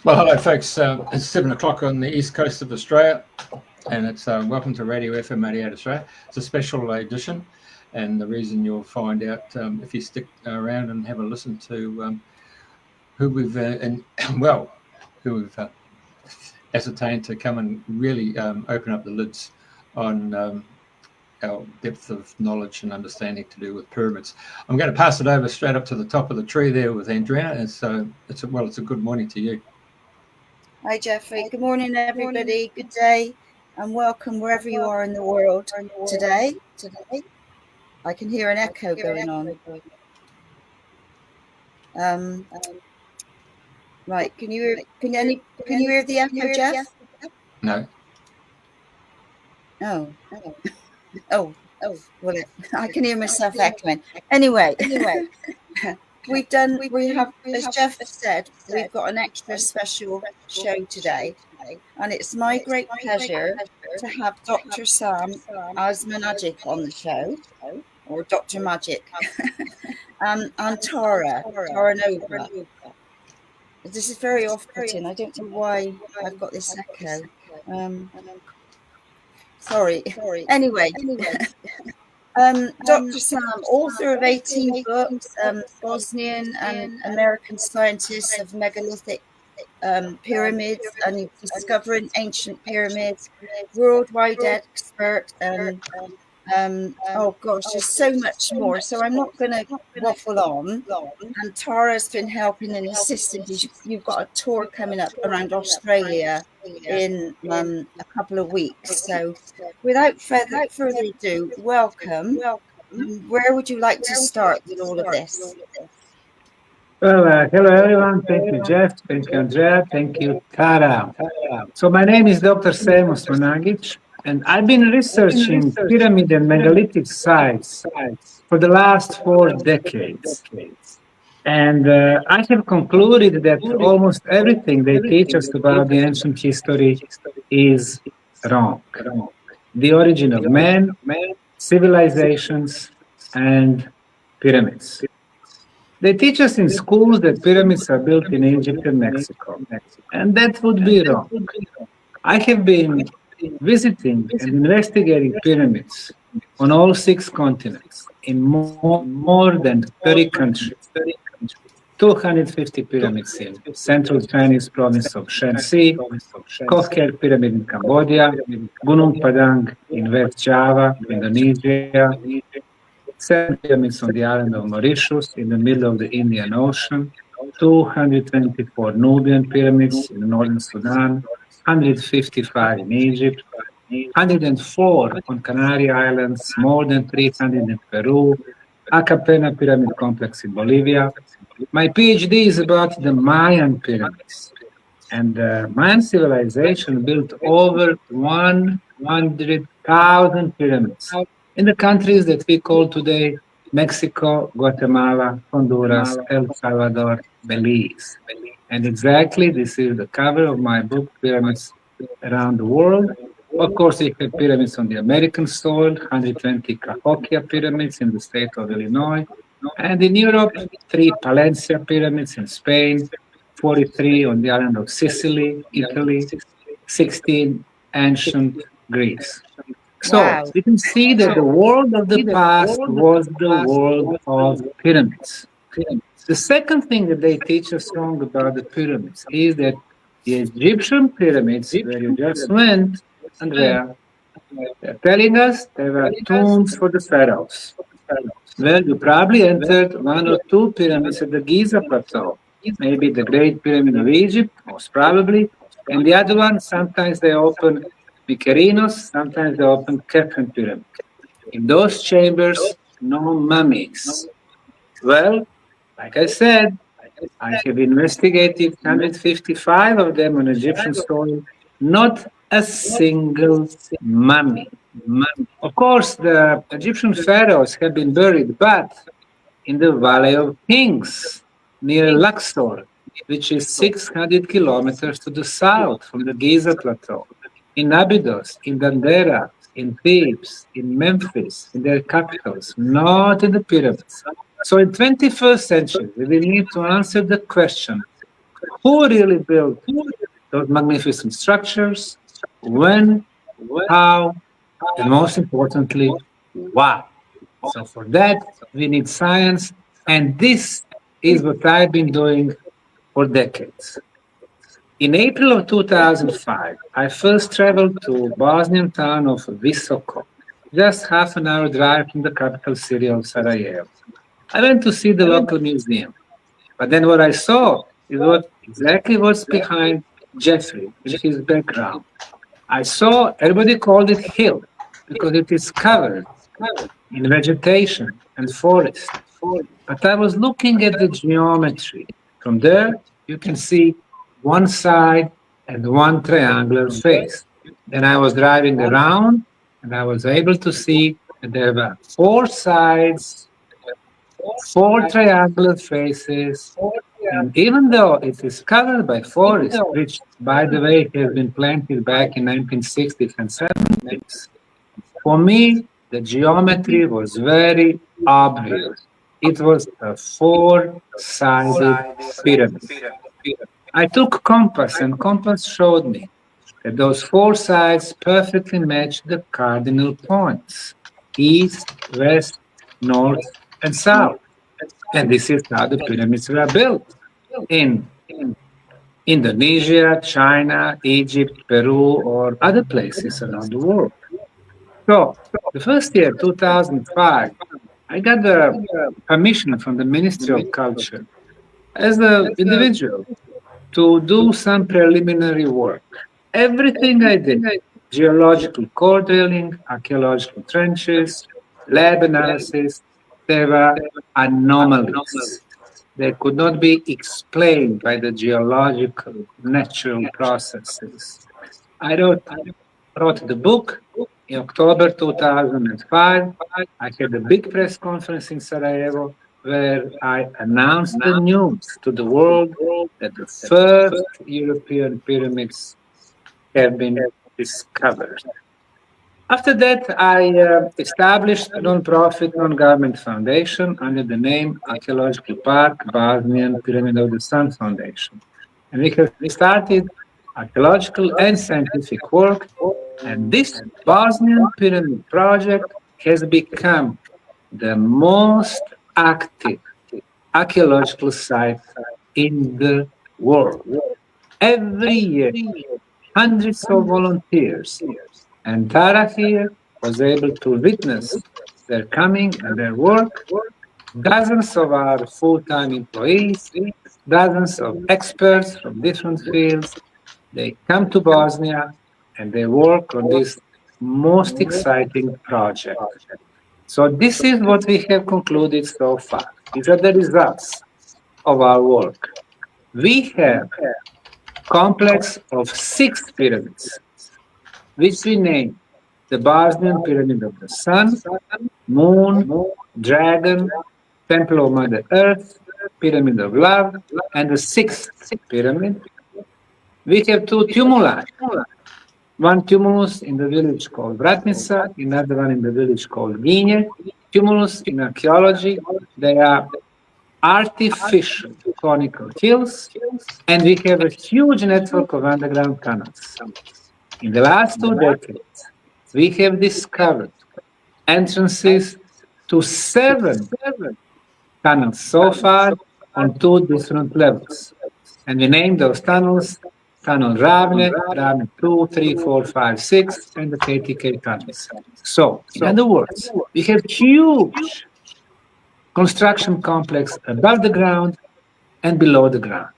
Well, hello, folks. It's 7 o'clock on the east coast of Australia, and it's welcome to Radio FM 88 Australia. It's a special edition, and the reason you'll find out if you stick around and have a listen to who we've ascertained to come and really open up the lids on our depth of knowledge and understanding to do with pyramids. I'm going to pass it over straight up to the top of the tree there with Andrina, and so it's a good morning to you. Hi, Jeffrey. Good morning, everybody. Good day, and welcome wherever you are in the world today. I can hear an echo going on. Right. Can you hear the echo, Jeff? No. Oh. Well, I can hear myself echoing. Anyway. We have, as Jeff said, we've got an extra special show today, and it's my great pleasure to have Dr. Semir Osmanagić on the show, or Dr. Magic, and Tara Sever. This is very off-putting. I don't know why I've got this echo. Sorry. Anyway. Dr. Sam, author of 18 books, Bosnian and American scientists of megalithic pyramids and discovering ancient pyramids, worldwide expert, oh gosh, there's so much more. So I'm not going to waffle on. And Tara's been helping and assisting. You've got a tour coming up around Australia in a couple of weeks. So without further ado, welcome. Where would you like to start with all of this? Well, hello everyone. Thank you, Jeff. Thank you, Andrea. Thank you, Tara. So my name is Dr. Semir Osmanagić, and I've been researching pyramid and megalithic sites for the last 4 decades. And I have concluded that almost everything they teach us about the ancient history is wrong. The origin of man, civilizations, and pyramids. They teach us in schools that pyramids are built in Egypt and Mexico, and that would be wrong. I have been visiting and investigating pyramids on all 6 continents in more than 30 countries. 250 pyramids in central Chinese province of Shanxi, Kokher Pyramid in Cambodia, Gunung Padang in West Java, Indonesia, 7 pyramids on the island of Mauritius in the middle of the Indian Ocean, 224 Nubian pyramids in northern Sudan, 155 in Egypt, 104 on Canary Islands, more than 300 in Peru, Acapena Pyramid Complex in Bolivia. My PhD is about the Mayan pyramids. And the Mayan civilization built over 100,000 pyramids in the countries that we call today Mexico, Guatemala, Honduras, El Salvador, Belize. And exactly this is the cover of my book, Pyramids Around the World. Of course, we have pyramids on the American soil, 120 Cahokia pyramids in the state of Illinois. And in Europe, 3 Palencia pyramids in Spain, 43 on the island of Sicily, Italy, 16 ancient Greece. So we can see that the world of the past was the world of pyramids. The second thing that they teach us wrong about the pyramids is that the Egyptian pyramids, where you just went, Andrea, they're telling us they were tombs for the pharaohs. Well, you probably entered 1 or 2 pyramids at the Giza Plateau. Maybe the Great Pyramid of Egypt, most probably. And the other one, sometimes they open Mykerinos, sometimes they open Khafre Pyramid. In those chambers, no mummies. Well, like I said, I have investigated 155 of them on Egyptian soil, not a single mummy. Of course, the Egyptian pharaohs have been buried, but in the Valley of Kings, near Luxor, which is 600 kilometers to the south from the Giza Plateau, in Abydos, in Dendera, in Thebes, in Memphis, in their capitals, not in the pyramids. So in 21st century, we will need to answer the question, who really built those magnificent structures, when, how, and most importantly, why. So for that, we need science, and this is what I've been doing for decades. In April of 2005, I first traveled to Bosnian town of Visoko, just half an hour drive from the capital city of Sarajevo. I went to see the local museum, but then what I saw is exactly what's behind Jeffrey in his background. I saw everybody called it hill because it is covered in vegetation and forest. But I was looking at the geometry. From there, you can see one side and one triangular face. Then I was driving around and I was able to see that there were four sides, four triangular faces. And even though it is covered by forest, which, by the way, has been planted back in 1960s and 70s, for me, the geometry was very obvious. It was a four-sided pyramid. I took compass, and compass showed me that those four sides perfectly matched the cardinal points: east, west, north, and south. And this is how the pyramids were built in Indonesia, China, Egypt, Peru, or other places around the world. So the first year, 2005, I got the permission from the Ministry of Culture as an individual to do some preliminary work. Everything I did, geological core drilling, archaeological trenches, lab analysis, there were anomalies. They could not be explained by the geological natural processes. I wrote the book in October 2005. I had a big press conference in Sarajevo where I announced the news to the world that the first European pyramids have been discovered. After that, I established a non-profit, non-government foundation under the name Archaeological Park Bosnian Pyramid of the Sun Foundation. And we have started archaeological and scientific work, and this Bosnian Pyramid project has become the most active archaeological site in the world. Every year, hundreds of volunteers, and Tara here was able to witness their coming and their work. Dozens of our full-time employees, dozens of experts from different fields, they come to Bosnia and they work on this most exciting project. So this is what we have concluded so far. These are the results of our work. We have a complex of 6 pyramids, which we name the Bosnian Pyramid of the Sun, Moon, Dragon, Temple of Mother Earth, Pyramid of Love, and the 6th pyramid. We have 2 tumuli. One tumulus in the village called Vratnica, another one in the village called Ginje. Tumulus in archaeology, they are artificial conical hills, and we have a huge network of underground tunnels. In the last 2 decades, we have discovered entrances to 7 tunnels so far on 2 different levels. And we named those tunnels Tunnel Ravne, Ravne 2, 3, 4, 5, 6, and the KTK tunnels. So, in other words, we have huge construction complex above the ground and below the ground.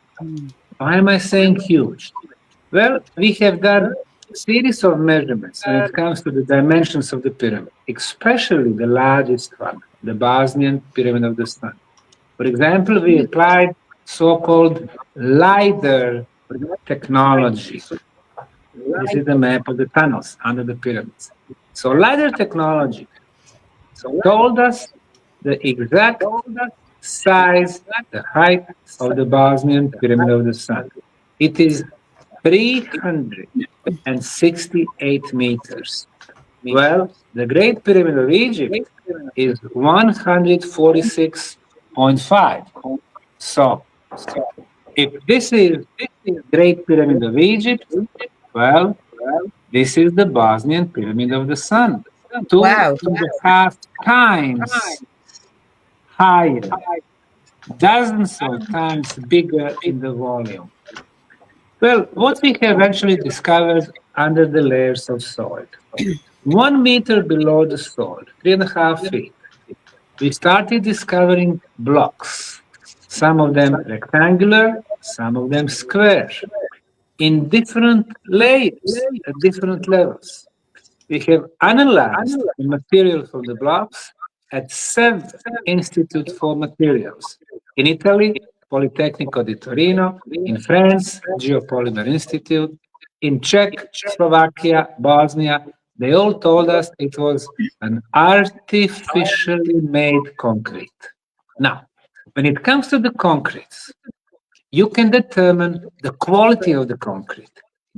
Why am I saying huge? Well, we have done a series of measurements when it comes to the dimensions of the pyramid, especially the largest one, the Bosnian Pyramid of the Sun. For example, we applied so-called LiDAR technology. This is the map of the tunnels under the pyramids. So LiDAR technology told us the exact size, the height of the Bosnian Pyramid of the Sun. It is 368 meters. Well, the Great Pyramid of Egypt is 146.5. So if this is Great Pyramid of Egypt, well, this is the Bosnian Pyramid of the Sun. Wow. 2.5 times higher, dozens of times bigger in the volume. Well, what we have actually discovered under the layers of soil. 1 meter below the soil, 3.5 feet, we started discovering blocks, some of them rectangular, some of them square, in different layers at different levels. We have analyzed the material from the blocks at 7 Institute for Materials. In Italy, Politecnico di Torino; in France, Geopolymer Institute; in Czech, Slovakia, Bosnia. They all told us it was an artificially made concrete. Now, when it comes to the concretes, you can determine the quality of the concrete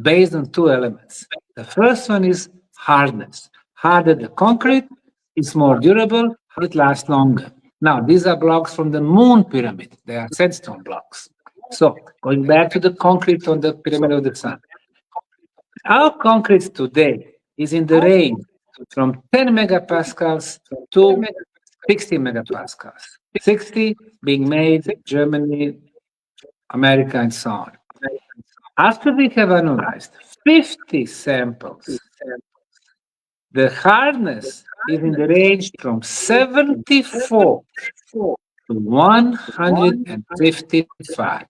based on 2 elements. The first one is hardness. Harder the concrete, it's more durable, it lasts longer. Now, these are blocks from the Moon Pyramid. They are sandstone blocks. So, going back to the concrete on the Pyramid of the Sun. Our concrete today is in the range from 10 megapascals to 60 megapascals. 60 being made in Germany, America, and so on. After we have analyzed 50 samples, the hardness is in the range from 74 to 155.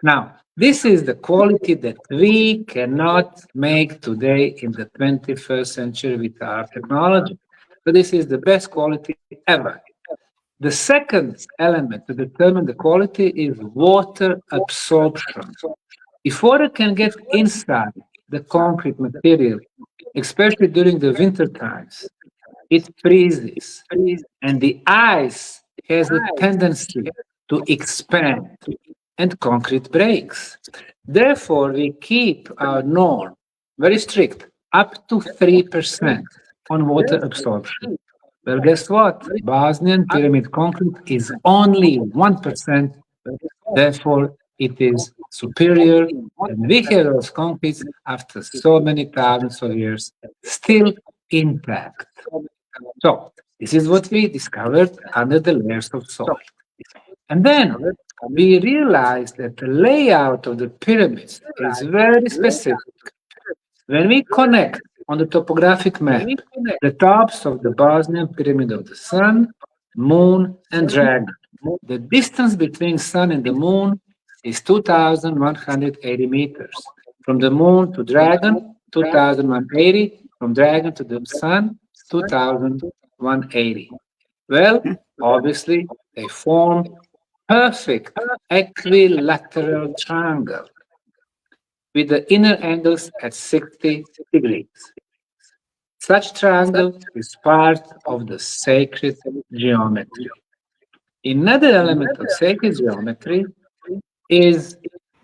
Now, this is the quality that we cannot make today in the 21st century with our technology. But this is the best quality ever. The second element to determine the quality is water absorption. If water can get inside the concrete material, especially during the winter times, it freezes, and the ice has a tendency to expand, and concrete breaks. Therefore, we keep our norm very strict, up to 3% on water absorption. Well, guess what? Bosnian Pyramid concrete is only 1%, therefore it is superior, and we have those concretes after so many thousands of years still intact. So, this is what we discovered under the layers of soil. And then we realized that the layout of the pyramids is very specific. When we connect on the topographic map the tops of the Bosnian Pyramid of the Sun, Moon, and Dragon, the distance between Sun and the Moon is 2,180 meters. From the Moon to Dragon, 2,180. From Dragon to the Sun, 2,180. Well, obviously, they form perfect equilateral triangle with the inner angles at 60 degrees. Such triangle is part of the sacred geometry. Another element of sacred geometry is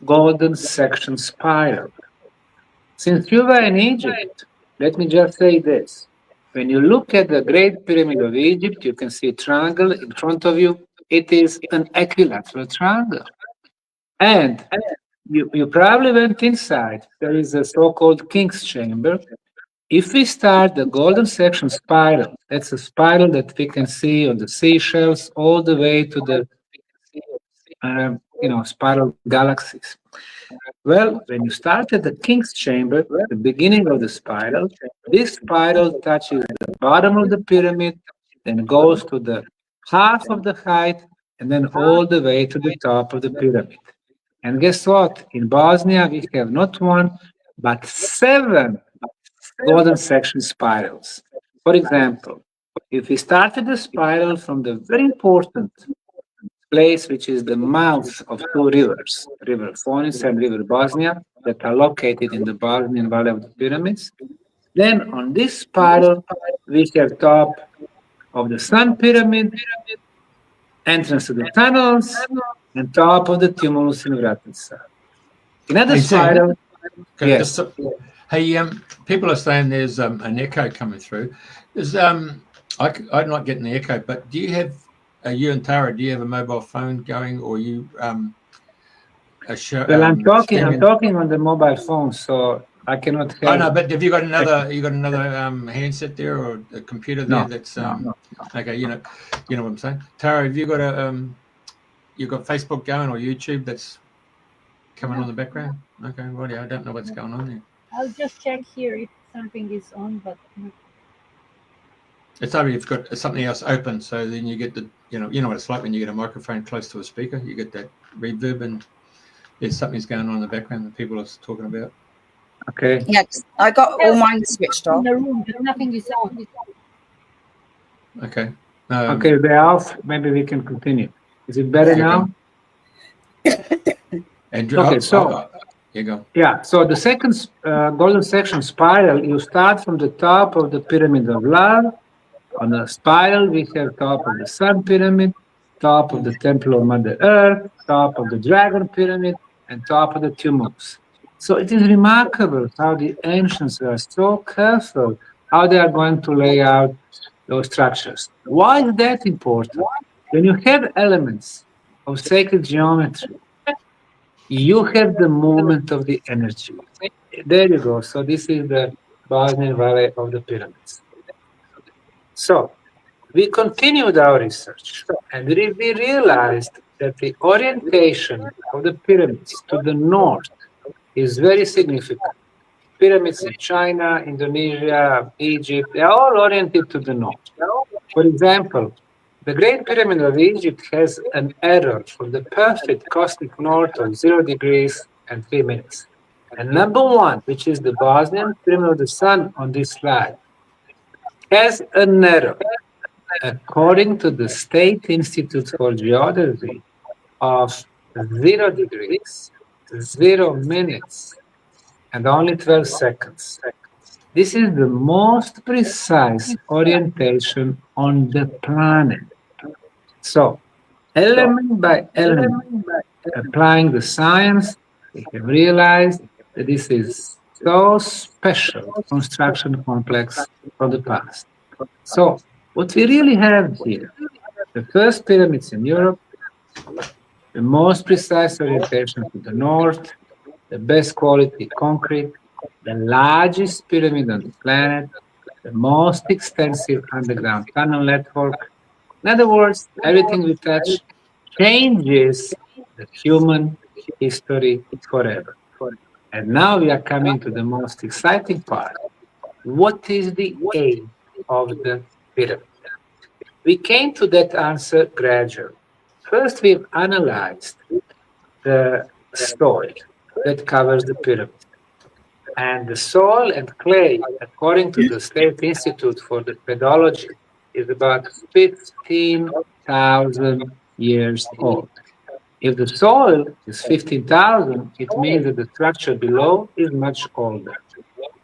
golden section spiral. Since you were in Egypt, let me just say this. When you look at the Great Pyramid of Egypt, you can see a triangle in front of you. It is an equilateral triangle. And you probably went inside. There is a so-called King's Chamber. If we start the golden section spiral, that's a spiral that we can see on the seashells all the way to the spiral galaxies. Well, when you start at the King's Chamber, the beginning of the spiral, this spiral touches the bottom of the pyramid, then goes to the half of the height, and then all the way to the top of the pyramid. And guess what? In Bosnia, we have not 1, but 7 golden section spirals. For example, if we started the spiral from the very important place, which is the mouth of 2 rivers, River Fonis and River Bosnia, that are located in the Bosnian Valley of the Pyramids, then on this spiral, we have top of the Sun Pyramid, entrance to the tunnels, and top of the tumulus in Vratica. Another spiral. Yes. Hey, people are saying there's an echo coming through. I'm not getting the echo, but do you have, you and Tara, do you have a mobile phone going, or you show. Well, I'm talking on the mobile phone, so I cannot help. Oh no, but have you got another? Handset there or a computer there? No, That's no. okay. You know what I'm saying. Tara, have you got you've got Facebook going or YouTube that's coming on the background? Okay, righty. I don't know what's going on there. I'll just check here if something is on, but it's only if you've got something else open, so then you get the you know what it's like when you get a microphone close to a speaker, you get that reverb and there's something's going on in the background that people are talking about. Okay. Yes, I got all mine switched in off. the room, but nothing is on. Okay. Okay, they're off. Maybe we can continue. Is it better now? And okay, so you go. Yeah. So the second golden section spiral, you start from the top of the pyramid of love. On the spiral, we have top of the sun pyramid, top of the temple of Mother Earth, top of the dragon pyramid, and top of the tumulus. So it is remarkable how the ancients were so careful how they are going to lay out those structures. Why is that important? When you have elements of sacred geometry, you have the movement of the energy. There you go. So this is the Bosnian Valley of the Pyramids. So we continued our research and we realized that the orientation of the pyramids to the north is very significant. Pyramids in China, Indonesia, Egypt, they are all oriented to the north. For example, the Great Pyramid of Egypt has an error for the perfect cosmic north of 0 degrees and 3 minutes. And number one, which is the Bosnian Pyramid of the Sun on this slide, has an error, according to the State Institute for Geodesy, of 0 degrees, 0 minutes, and only 12 seconds. This is the most precise orientation on the planet. So, element by element, applying the science, we have realized that this is so special construction complex from the past. So, what we really have here, the first pyramids in Europe, the most precise orientation to the north, the best quality concrete, the largest pyramid on the planet, the most extensive underground tunnel network. In other words, everything we touch changes the human history forever. And now we are coming to the most exciting part. What is the aim of the pyramid? We came to that answer gradually. First, we've analyzed the soil that covers the pyramid. And the soil and clay, according to the State Institute for the Pedology, is about 15,000 years old. If the soil is 15,000, it means that the structure below is much older.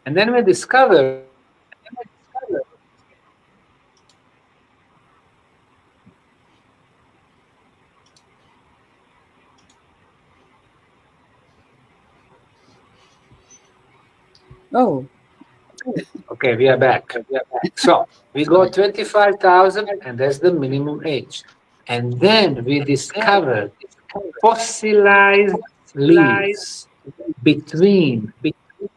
And then we discover Oh. Okay, we are back. So we go 25,000, and that's the minimum age. And then we discovered fossilized leaves between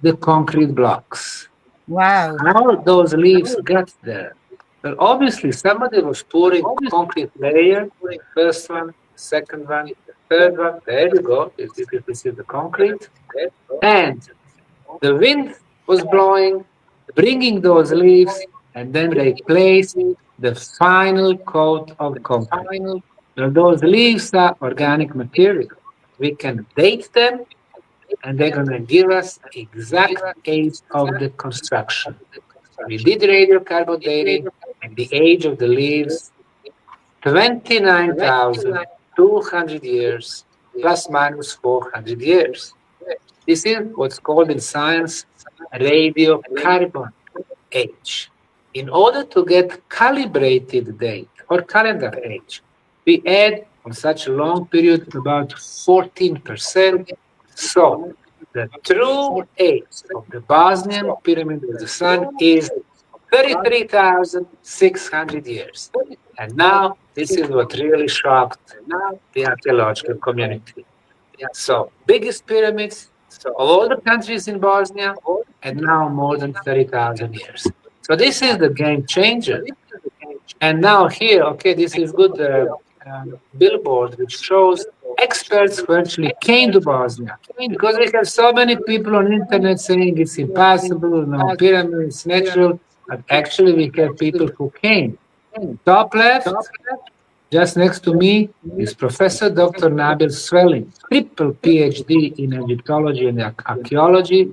the concrete blocks. Wow. How those leaves got there? Well, obviously, somebody was pouring concrete layer, first one, second one, third one. There you go. This is the concrete. And the wind was blowing, bringing those leaves, and then they placed the final coat of concrete. Now, those leaves are organic material. We can date them, and they're going to give us exact age of the construction. We did radiocarbon dating, and the age of the leaves, 29,200 years, plus minus 400 years. This is what's called in science radiocarbon age. In order to get calibrated date or calendar age, we add on such a long period about 14%. So the true age of the Bosnian Pyramid of the Sun is 33,600 years. And now this is what really shocked the archaeological community. So biggest pyramids of all the countries in Bosnia, and now more than 30,000 years. So this is the game changer. And now here, okay, this is good billboard which shows experts who actually came to Bosnia. Because we have so many people on internet saying it's impossible, no pyramids, natural, but actually we have people who came. Top left, just next to me is Professor Dr. Nabil Svelin, triple PhD in Egyptology and archaeology.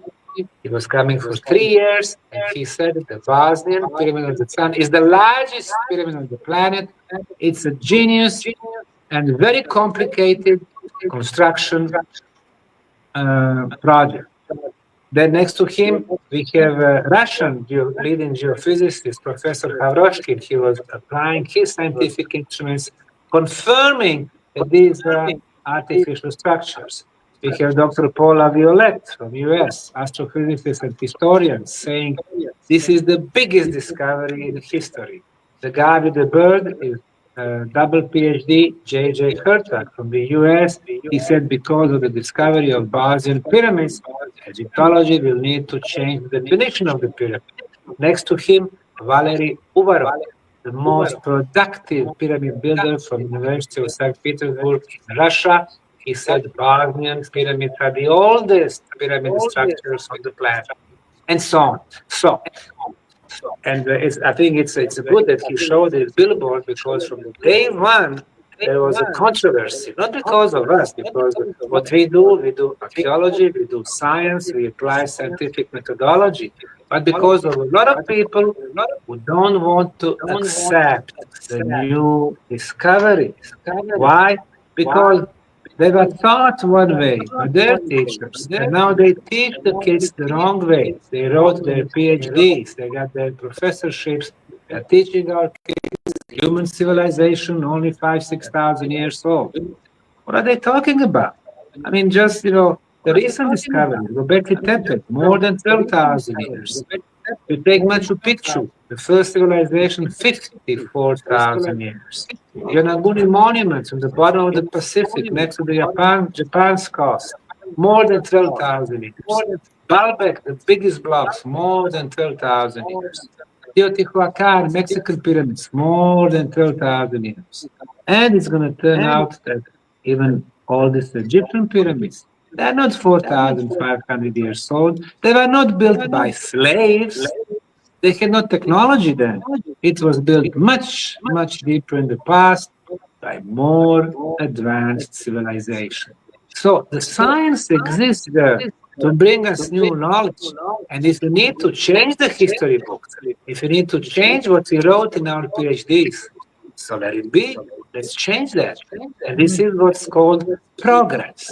He was coming for 3 years, and he said that the Bosnian Pyramid of the Sun is the largest pyramid on the planet. It's a genius and very complicated construction project. Then next to him, we have a Russian leading geophysicist, Professor Havroshkin. He was applying his scientific instruments, confirming that these are artificial structures. We have Dr. Paula Violette from US, astrophysicist and historian, saying this is the biggest discovery in history. The guy with the bird is double PhD, J.J. Hertag from the US. He said because of the discovery of Bosnian pyramids, Egyptology will need to change the definition of the pyramid. Next to him, Valery Uvarov, the most productive pyramid builder from the University of St. Petersburg in Russia. He said Bosnian pyramids are the oldest pyramid structures on the planet, and so on. And I think it's good that he showed this billboard, because from the day one there was a controversy, not because of us, because what we do archaeology, we do science, we apply scientific methodology, but because of a lot of people who don't want to accept the new discoveries. Why? Because they were taught one way by their teachers, and now they teach the kids the wrong way. They wrote their PhDs, they got their professorships, they're teaching our kids human civilization only 5,000-6,000 years old. What are they talking about? I mean, just, the recent discovery, Göbekli Tepe, more than 12,000 years. You take Machu Picchu, the first civilization, 54,000 years. Yonaguni monuments on the bottom of the Pacific, next to the Japan's coast, more than 12,000 years. Baalbek, the biggest blocks, more than 12,000 years. Teotihuacan, Mexican pyramids, more than 12,000 years. And it's going to turn out that even all these Egyptian pyramids, they're not 4,500 years old. They were not built by slaves. They had no technology then. It was built much, much deeper in the past by more advanced civilization. So the science exists there to bring us new knowledge. And if you need to change the history books, if you need to change what we wrote in our PhDs, so let it be. Let's change that. And this is what's called progress.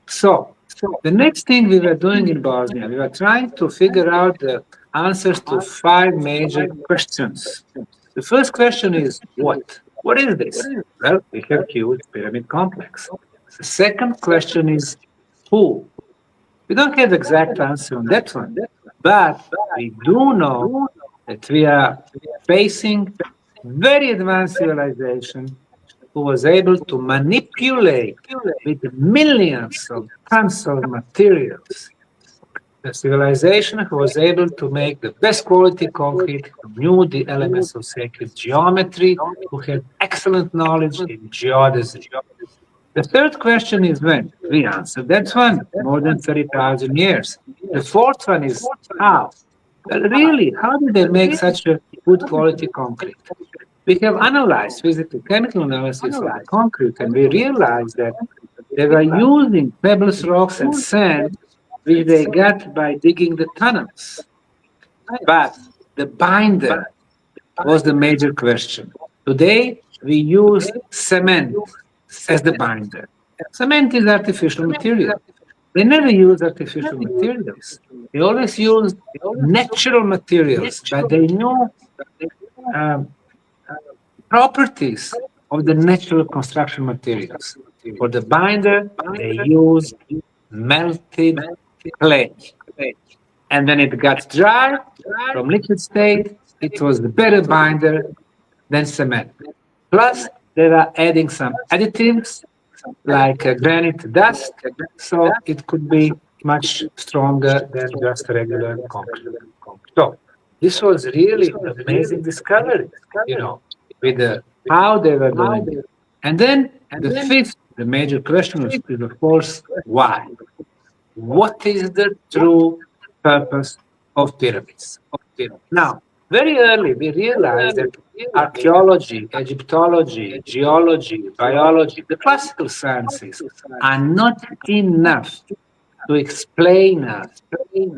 So the next thing we were doing in Bosnia, we were trying to figure out the answers to 5 major questions. The first question is what? What is this? Well, we have huge pyramid complex. The second question is who? We don't have the exact answer on that one, but we do know that we are facing very advanced civilization who was able to manipulate with millions of tons of materials. The civilization who was able to make the best quality concrete, who knew the elements of sacred geometry, who had excellent knowledge in geodesy. The third question is when? We answered that one, more than 30,000 years. The fourth one is how? Well, really, how did they make such a good quality concrete? We have analyzed physical chemical analysis of the concrete, and we realized that they were using pebbles, rocks, and sand, which they got by digging the tunnels. But the binder was the major question. Today, we use cement as the binder. Cement is artificial material. They never use artificial materials. They always use natural materials, but they know properties of the natural construction materials. For the binder, they used melted clay. And when it got dry from liquid state, it was the better binder than cement. Plus, they were adding some additives like granite dust, so it could be much stronger than just regular concrete. So this was really an amazing discovery, with how they were doing it. And then the fifth, the major question is of course, why? What is the true purpose of pyramids? Now, very early we realized that archaeology, Egyptology, geology, biology, the classical sciences are not enough to explain us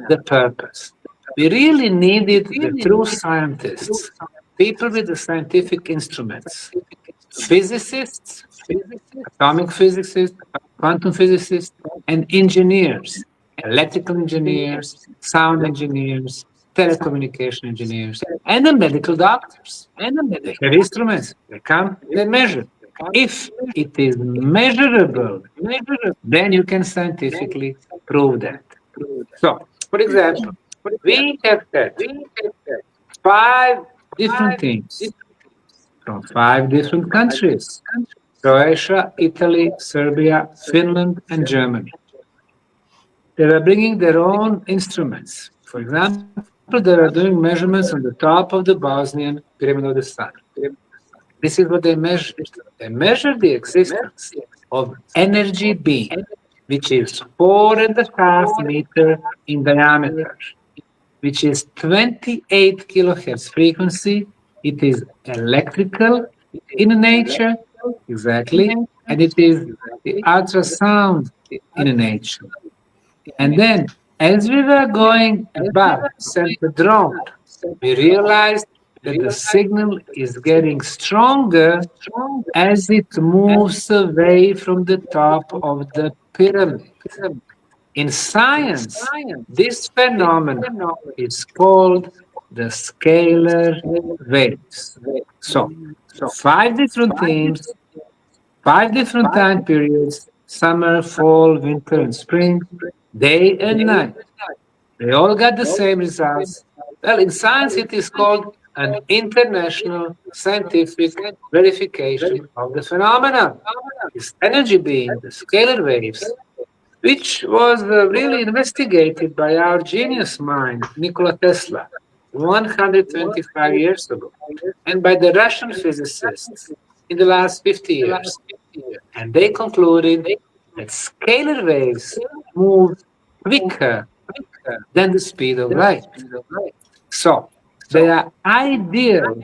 the purpose. We really needed the true scientists, people with the scientific instruments, physicists, atomic physicists, quantum physicists, and engineers, electrical engineers, sound engineers, telecommunication engineers, and the medical doctors. They have instruments, they come, they measure. If it is measurable, then you can scientifically prove that. So, for example, we have had 5 different teams from 5 different countries: Croatia, Italy, Serbia, Finland, and Germany. They were bringing their own instruments. For example, they were doing measurements on the top of the Bosnian Pyramid of the Sun. This is what they measured. They measured the existence of energy beam, which is 4.5 meters in diameter, which is 28 kilohertz frequency. It is electrical in nature, exactly, and it is the ultrasound in nature. And then, as we were going above St. Pedro, we realized that the signal is getting stronger as it moves away from the top of the pyramid. In science, this phenomenon is called the scalar waves. So 5 different themes, 5 different time periods: summer, fall, winter, and spring, day and night. They all got the same results. Well, in science, it is called an international scientific verification of the phenomenon. This energy beam, the scalar waves, which was really investigated by our genius mind, Nikola Tesla, 125 years ago, and by the Russian physicists in the last 50 years. And they concluded that scalar waves move quicker than the speed of light. So they are ideal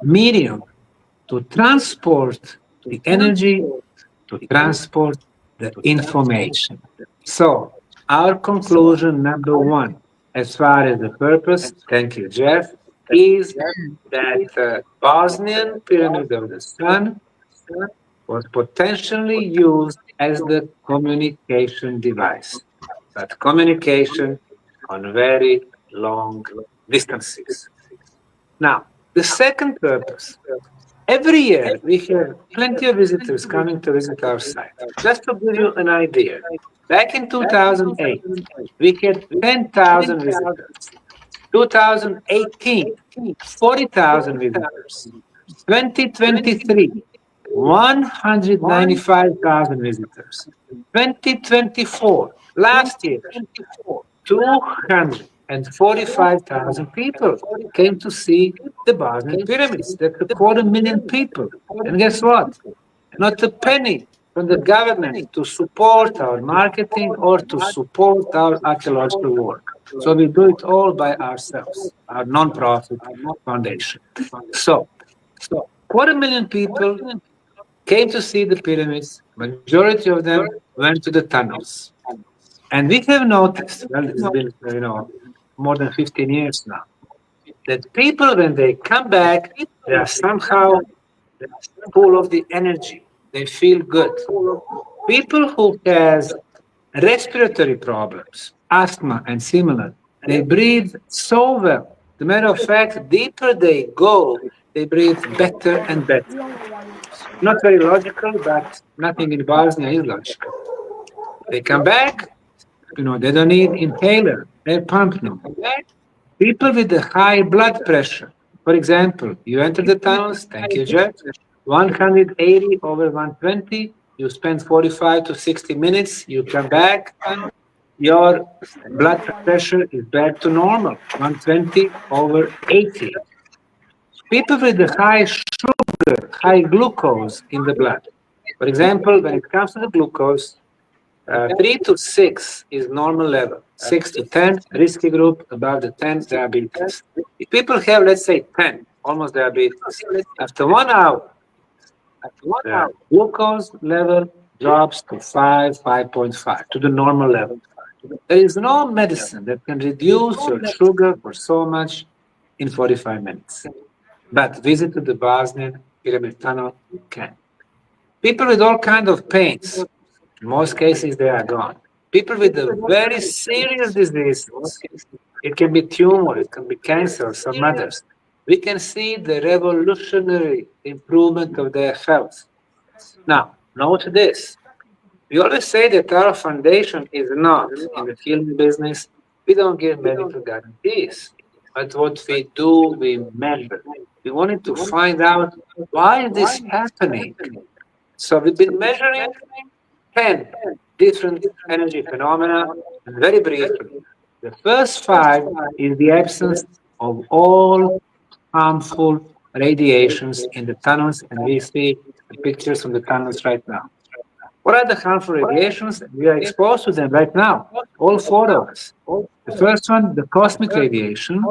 medium to transport the energy, to transport the information. So our conclusion number 1, as far as the purpose, thank you, Jeff, is that the Bosnian Pyramid of the Sun was potentially used as the communication device, but communication on very long distances. Now, the second purpose. Every year we have plenty of visitors coming to visit our site. Just to give you an idea, back in 2008, we had 10,000 visitors. 2018, 40,000 visitors. 2023, 195,000 visitors. 2024, last year, 245,000 people came to see the Bosnian pyramids. That's 250,000 people. And guess what? Not a penny from the government to support our marketing or to support our archaeological work. So we do it all by ourselves, our non-profit foundation. So 250,000 people came to see the pyramids. Majority of them went to the tunnels. And we have noticed, well, it's been, more than 15 years now, that people, when they come back, they are somehow full of the energy. They feel good. People who has respiratory problems, asthma and similar, they breathe so well. As a matter of fact, deeper they go, they breathe better and better. Not very logical, but nothing in Bosnia is logical. They come back, they don't need inhaler, air pump now. People with a high blood pressure, for example, you enter the tunnels, thank you, Jeff, 180 over 120, you spend 45 to 60 minutes, you come back, your blood pressure is back to normal, 120 over 80. People with the high sugar, high glucose in the blood, for example, when it comes to the glucose, 3 to 6 is normal level, 6 to 10, risky group, above the 10, diabetes. If people have, let's say, 10, almost diabetes, after 1 hour, the glucose level drops to 5, 5.5, to the normal level. There is no medicine that can reduce your sugar for so much in 45 minutes. But visit to the Bosnian Pyramid Tunnel can. People with all kinds of pains, in most cases they are gone. People with a very serious disease, it can be tumor, it can be cancer, or some others. We can see the revolutionary improvement of their health. Now, note this. We always say that our foundation is not in the healing business. We don't give medical guarantees. But what we do, we measure. We wanted to find out why is this happening. So we've been measuring 10 different energy phenomena, and very briefly. The first 5 is the absence of all harmful radiations in the tunnels, and we see the pictures from the tunnels right now. What are the harmful radiations? We are exposed to them right now, all 4 of us. The first one, the cosmic radiation.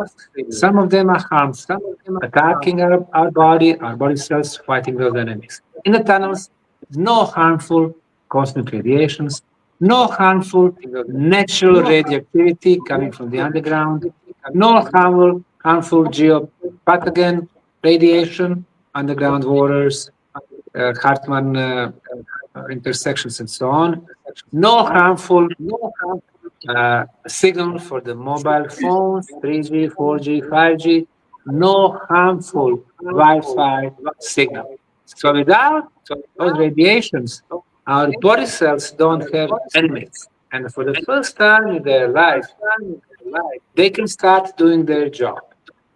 Some of them are harmful, attacking our body cells, fighting those enemies. In the tunnels, no harmful cosmic radiations, no harmful natural radioactivity coming from the underground, no harmful geopathogen radiation, underground waters, Hartmann intersections and so on, no harmful signal for the mobile phones, 3G, 4G, 5G, no harmful Wi-Fi signal. So without those radiations, our body cells don't have enemies. And for the first time in their life, they can start doing their job.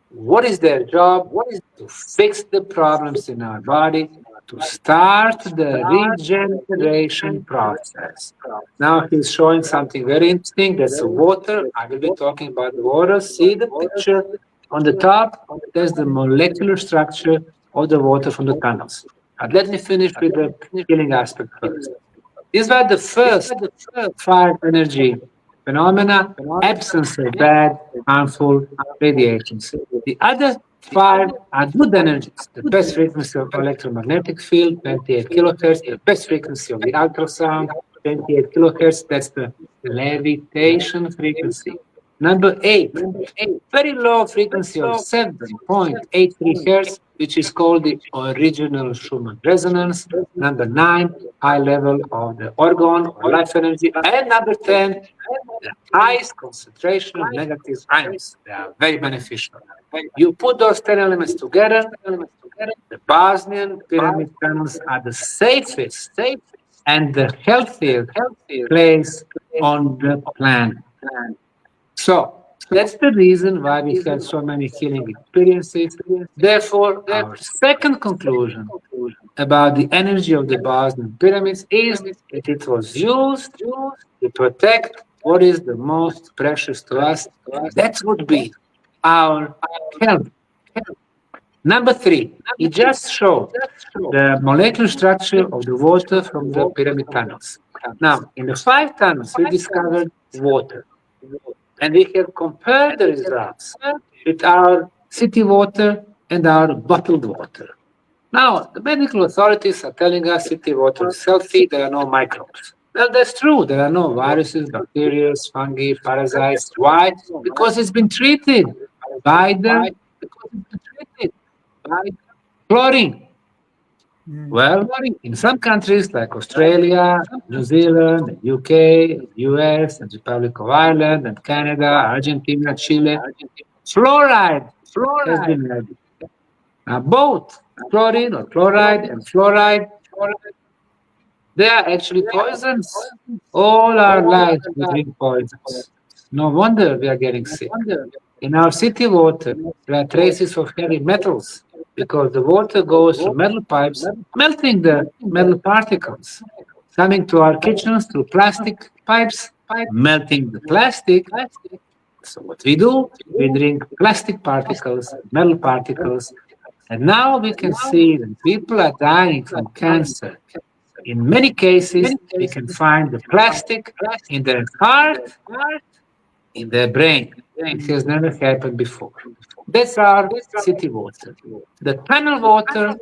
What is their job? What is to fix the problems in our body, to start the regeneration process. Now he's showing something very interesting. That's the water. I will be talking about the water. See the picture on the top? There's the molecular structure of the water from the tunnels. But let me finish with the healing aspect first. These are the first 5 energy phenomena, absence of bad, harmful radiations. The other 5 are good energies. The best frequency of electromagnetic field, 28 kilohertz, the best frequency of the ultrasound, 28 kilohertz, that's the levitation frequency. Number 8, very low frequency of 7.83 hertz, which is called the original Schumann resonance. Number 9, high level of the orgone or life energy. And number 10, the highest concentration of negative ions. They are very beneficial. You put those 10 elements together, the Bosnian Pyramid tunnels are the safest and the healthiest place on the planet. So that's the reason why we had so many healing experiences. Therefore, our second conclusion about the energy of the Bosnian pyramids is that it was used to protect what is the most precious to us. That would be our health. Number 3, it just showed the molecular structure of the water from the pyramid tunnels. Now, in the 5 tunnels, we discovered water. And we have compared the results with our city water and our bottled water. Now, the medical authorities are telling us city water is healthy, there are no microbes. Well, that's true. There are no viruses, bacteria, fungi, parasites. Why? Because it's been treated by the chlorine. Well, in some countries like Australia, New Zealand, UK, US, and Republic of Ireland, and Canada, Argentina, Chile, fluoride has been added. Now, both chlorine or chloride and fluoride, they are actually poisons. All our lives we drink poisons. No wonder we are getting sick. In our city water, there are traces of heavy metals. because the water goes through metal pipes, melting the metal particles, coming to our kitchens through plastic pipes, melting the plastic. So what we do, we drink plastic particles, metal particles, and now we can see that people are dying from cancer. In many cases, we can find the plastic in their heart, in their brain. It has never happened before. That's our city water. The tunnel water,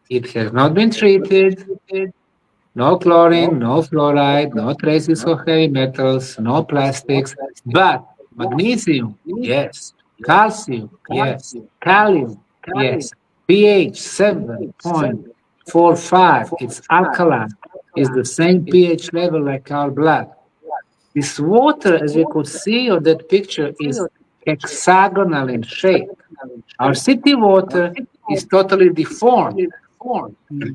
it has not been treated. No chlorine, no fluoride, no traces of heavy metals, no plastics, but magnesium, yes. Calcium, yes. Kalium, yes. pH 7.45, it's alkaline, is the same pH level like our blood. This water, as you could see on that picture, is hexagonal in shape. Our city water is totally deformed.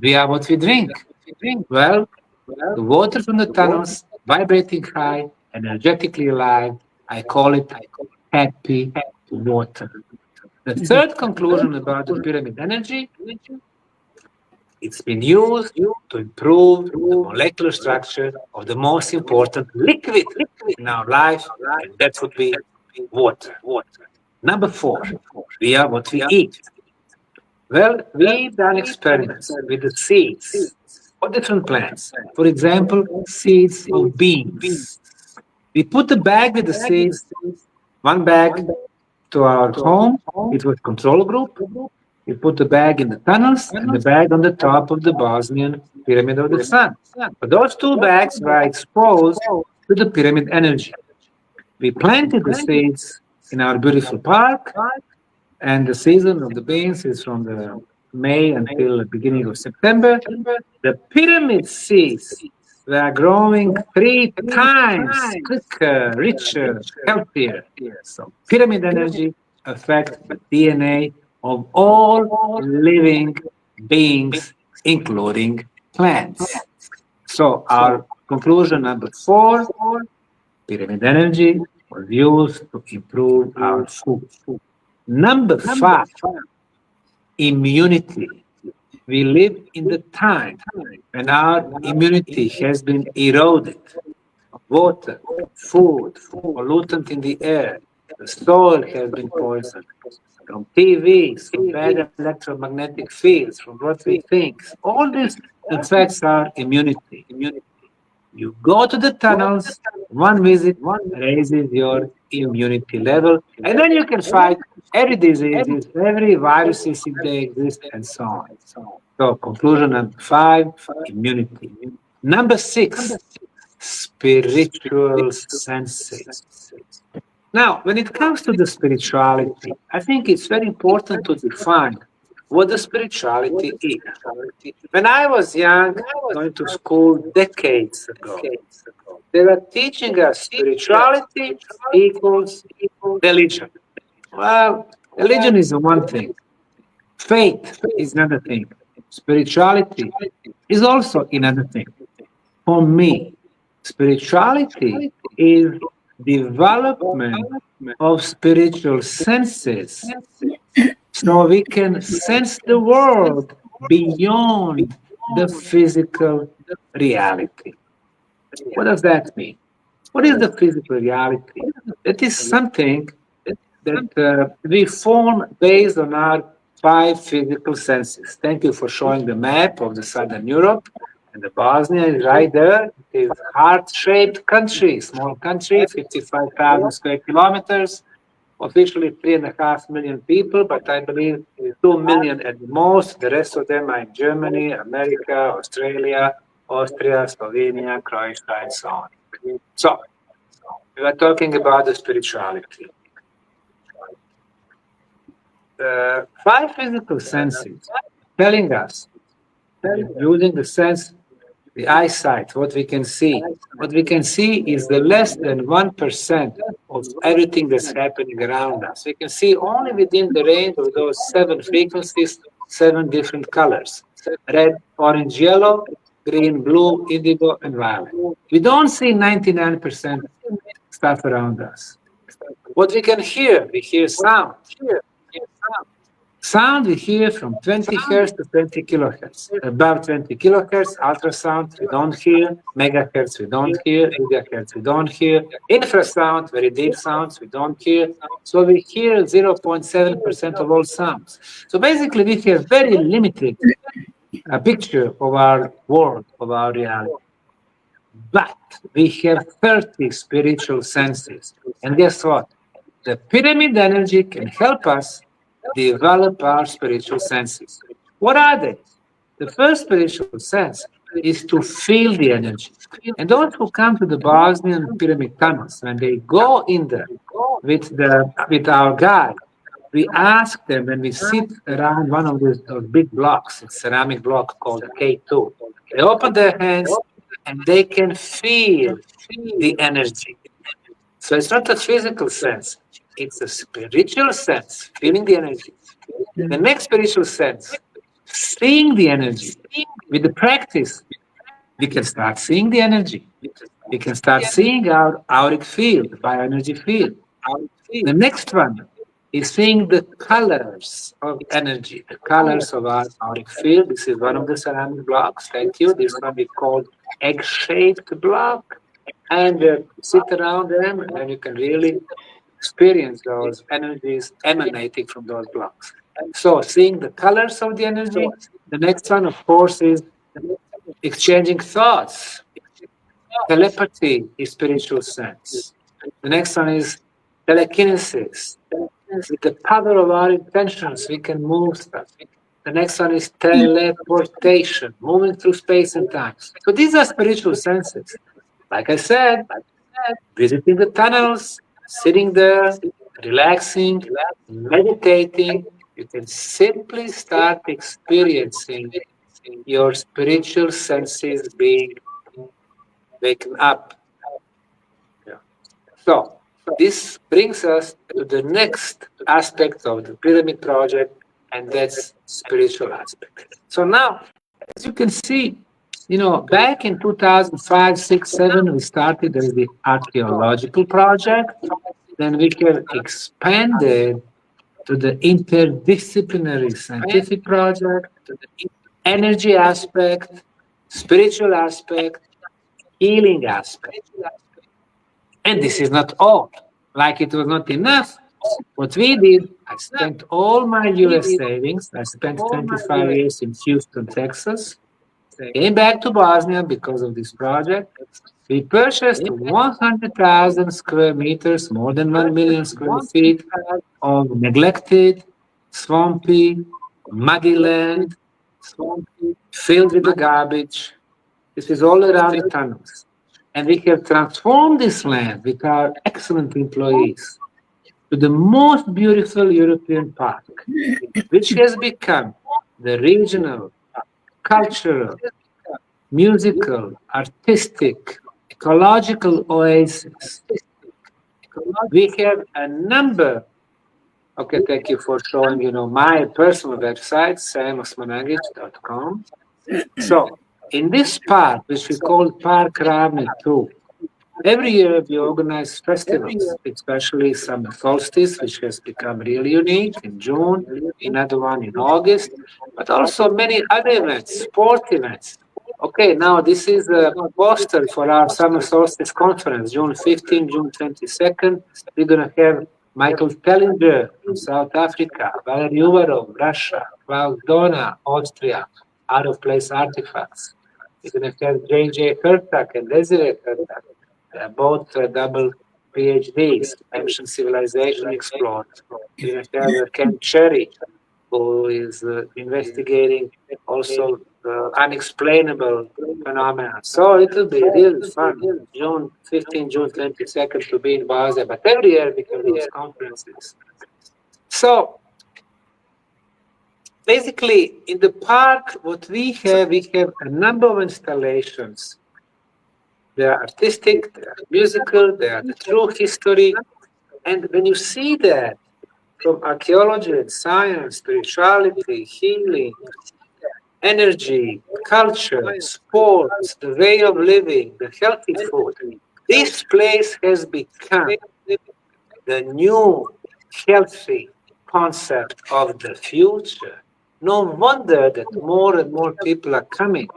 We are what we drink. Well, the water from the tunnels, vibrating high, energetically alive, I call it happy water. The third conclusion about the pyramid energy, it's been used to improve the molecular structure of the most important liquid in our life, and that would be water. Number 4, we are what we eat. Well, we've done experiments with the seeds of different plants. For example, seeds of beans. We put the bag with the seeds, one bag to our home. It was control group. We put the bag in the tunnels and the bag on the top of the Bosnian Pyramid of the Sun. But those two bags were exposed to the pyramid energy. We planted the seeds in our beautiful park, and the season of the beans is from the May until the beginning of September. The pyramid seeds were growing 3 times quicker, richer, healthier. So pyramid energy affects the DNA of all living beings, including plants. So our conclusion number 4, pyramid energy was used to improve our food. Number 5, immunity. We live in the time when our immunity has been eroded. Water, food, pollutant in the air, the soil has been poisoned. From TVs, from bad electromagnetic fields, from what we think. All this affects our immunity. You go to the tunnels, one visit raises your immunity level, and then you can fight every disease, every virus if they exist, and so on. So conclusion number 5, immunity. Number 6, spiritual senses. Now, when it comes to the spirituality, I think it's very important to define what the spirituality is. When I was young, going to school decades ago, they were teaching us spirituality equals religion. Well, religion is one thing. Faith is another thing. Spirituality is also another thing. For me, spirituality is development of spiritual senses, so we can sense the world beyond the physical reality. What does that mean? What is the physical reality? It is something that we form based on our 5 physical senses. Thank you for showing the map of the Southern Europe. And the Bosnia is right there. It is heart-shaped country, small country, 55,000 square kilometers, officially 3.5 million people, but I believe 2 million at the most. The rest of them are in Germany, America, Australia, Austria, Slovenia, Croatia, and so on. So, we are talking about the spirituality. The 5 physical senses telling us, using the sense, the eyesight, what we can see. What we can see is the less than 1% of everything that's happening around us. We can see only within the range of those 7 frequencies, 7 different colors. Red, orange, yellow, green, blue, indigo, and violet. We don't see 99% stuff around us. What we can hear, we hear sound. Sound we hear from 20 hertz to 20 kilohertz. Above 20 kilohertz, ultrasound we don't hear, megahertz we don't hear, gigahertz we don't hear, infrasound, very deep sounds we don't hear. So we hear 0.7% of all sounds. So basically we have very limited picture of our world, of our reality. But we have 30 spiritual senses. And guess what? The pyramid energy can help us develop our spiritual senses. What are they? The first spiritual sense is to feel the energy. And those who come to the Bosnian pyramid tunnels, when they go in there with our guide, we ask them when we sit around one of those big blocks, a ceramic block called K2. They open their hands and they can feel the energy. So it's not a physical sense, it's a spiritual sense, feeling the energy. The next spiritual sense, seeing the energy. With the practice, we can start seeing the energy. We can start seeing our auric field, bioenergy field. The next one is seeing the colors of energy, the colors of our auric field. This is one of the ceramic blocks. Thank you. This one we called egg-shaped block. And sit around them, and you can really experience those energies emanating from those blocks. So seeing the colors of the energy. The next one, of course, is exchanging thoughts. Telepathy is spiritual sense. The next one is telekinesis. With the power of our intentions, we can move stuff. The next one is teleportation, moving through space and time. So these are spiritual senses. Like I said, visiting the tunnels, sitting there, relaxing, meditating, you can simply start experiencing your spiritual senses being waken up. Yeah. So this brings us to the next aspect of the pyramid project, and that's spiritual aspect. So now, as you can see, back in 2005, 6, 7, we started as the archaeological project. Then we have expanded to the interdisciplinary scientific project, to the energy aspect, spiritual aspect, healing aspect. And this is not all. Like it was not enough. What we did, I spent all my US savings. I spent 25 years in Houston, Texas. Came back to Bosnia because of this project. We purchased 100,000 square meters, more than 1 million square feet of neglected, swampy, muddy land, filled with the garbage. This is all around the tunnels. And we have transformed this land with our excellent employees to the most beautiful European park, which has become the regional, cultural, musical, artistic, ecological oasis. We have a number. Okay, thank you for showing, my personal website, semosmanagic.com. So, in this park, which we call Park Ravne 2, every year we organize festivals, especially summer solstice, which has become really unique in June, another one in August, but also many other events, sport events. Okay, now this is a poster for our summer solstice conference, June 15, June 22nd. We're going to have Michael Tellinger from South Africa, Valery Uvarov, Russia, Klaus Dona, Austria, Out of Place Artifacts. We're going to have J.J. Hertak and Desiree Hertak. They're both double PhDs, Ancient Civilization Explorers. We're going to have Ken Cherry, who is investigating also unexplainable phenomena. So it will be really fun, June 15, June 22nd to be in Bosnia, but every year we have these conferences. So basically in the park, what we have a number of installations. They are artistic, they are musical, they are the true history. And when you see that from archaeology and science, spirituality, healing, energy, culture, sports, the way of living, the healthy food, this place has become the new healthy concept of the future. No wonder that more and more people are coming.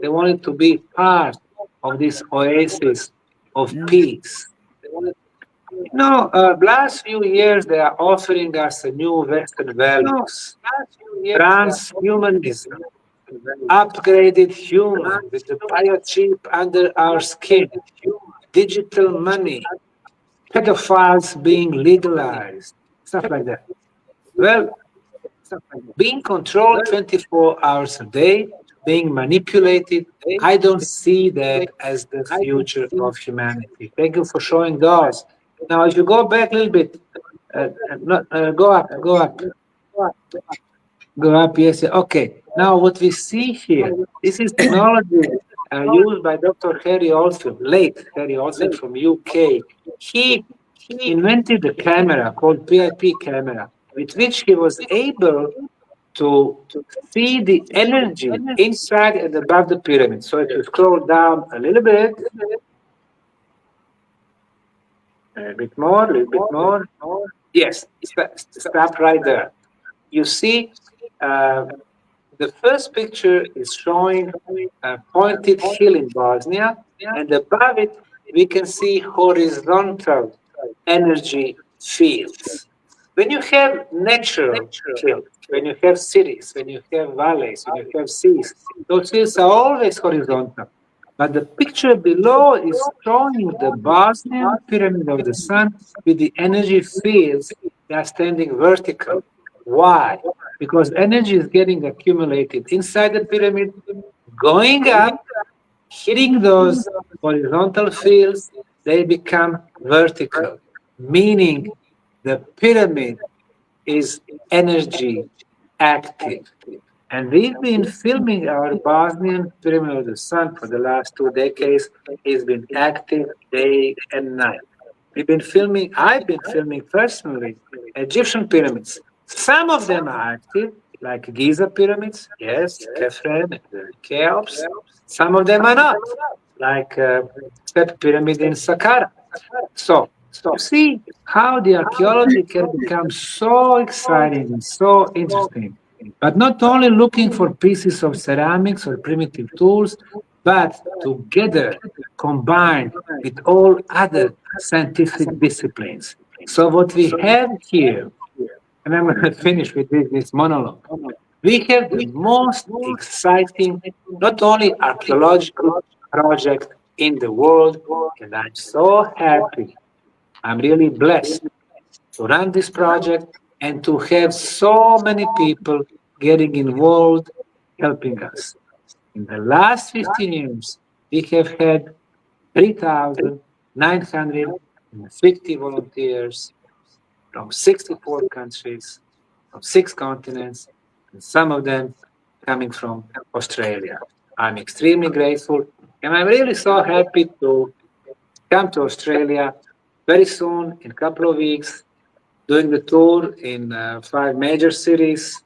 They wanted to be part of this oasis of peace. Last few years they are offering us a new Western values, transhumanism, upgraded human with the biochip under our skin, digital money, pedophiles being legalized, stuff like that. Well, being controlled 24 hours a day, being manipulated, I don't see that as the future of humanity. Thank you for showing those. Now, if you go back a little bit, go up, yes, okay. Now, what we see here, this is technology used by Dr. Harry Oldfield, late Harry Oldfield from UK. He invented a camera called PIP camera, with which he was able to see the energy inside and above the pyramid. So if you scroll down a little bit more. Yes, stop right there. You see, the first picture is showing a pointed hill in Bosnia, and above it, we can see horizontal energy fields. When you have natural fields, when you have cities, when you have valleys, when you have seas, those fields are always horizontal. But the picture below is showing the Bosnian Pyramid of the Sun with the energy fields that are standing vertical. Why? Because energy is getting accumulated inside the pyramid, going up, hitting those horizontal fields, they become vertical, meaning the pyramid is energy active. And we've been filming our Bosnian Pyramid of the Sun for the last 2 decades. It's been active day and night. I've been filming personally Egyptian pyramids. Some of them are active, like Giza pyramids, yes, Kefren, Cheops. Some of them are not, like Step Pyramid in Saqqara. So you see how the archaeology can become so exciting and so interesting. But not only looking for pieces of ceramics or primitive tools, but together combined with all other scientific disciplines. So what we have here, and I'm going to finish with this monologue, we have the most exciting, not only archaeological project in the world, and I'm so happy, I'm really blessed to run this project and to have so many people getting involved, helping us. In the last 15 years, we have had 3,950 volunteers from 64 countries, from 6 continents, and some of them coming from Australia. I'm extremely grateful, and I'm really so happy to come to Australia very soon, in a couple of weeks, doing the tour in 5 major cities.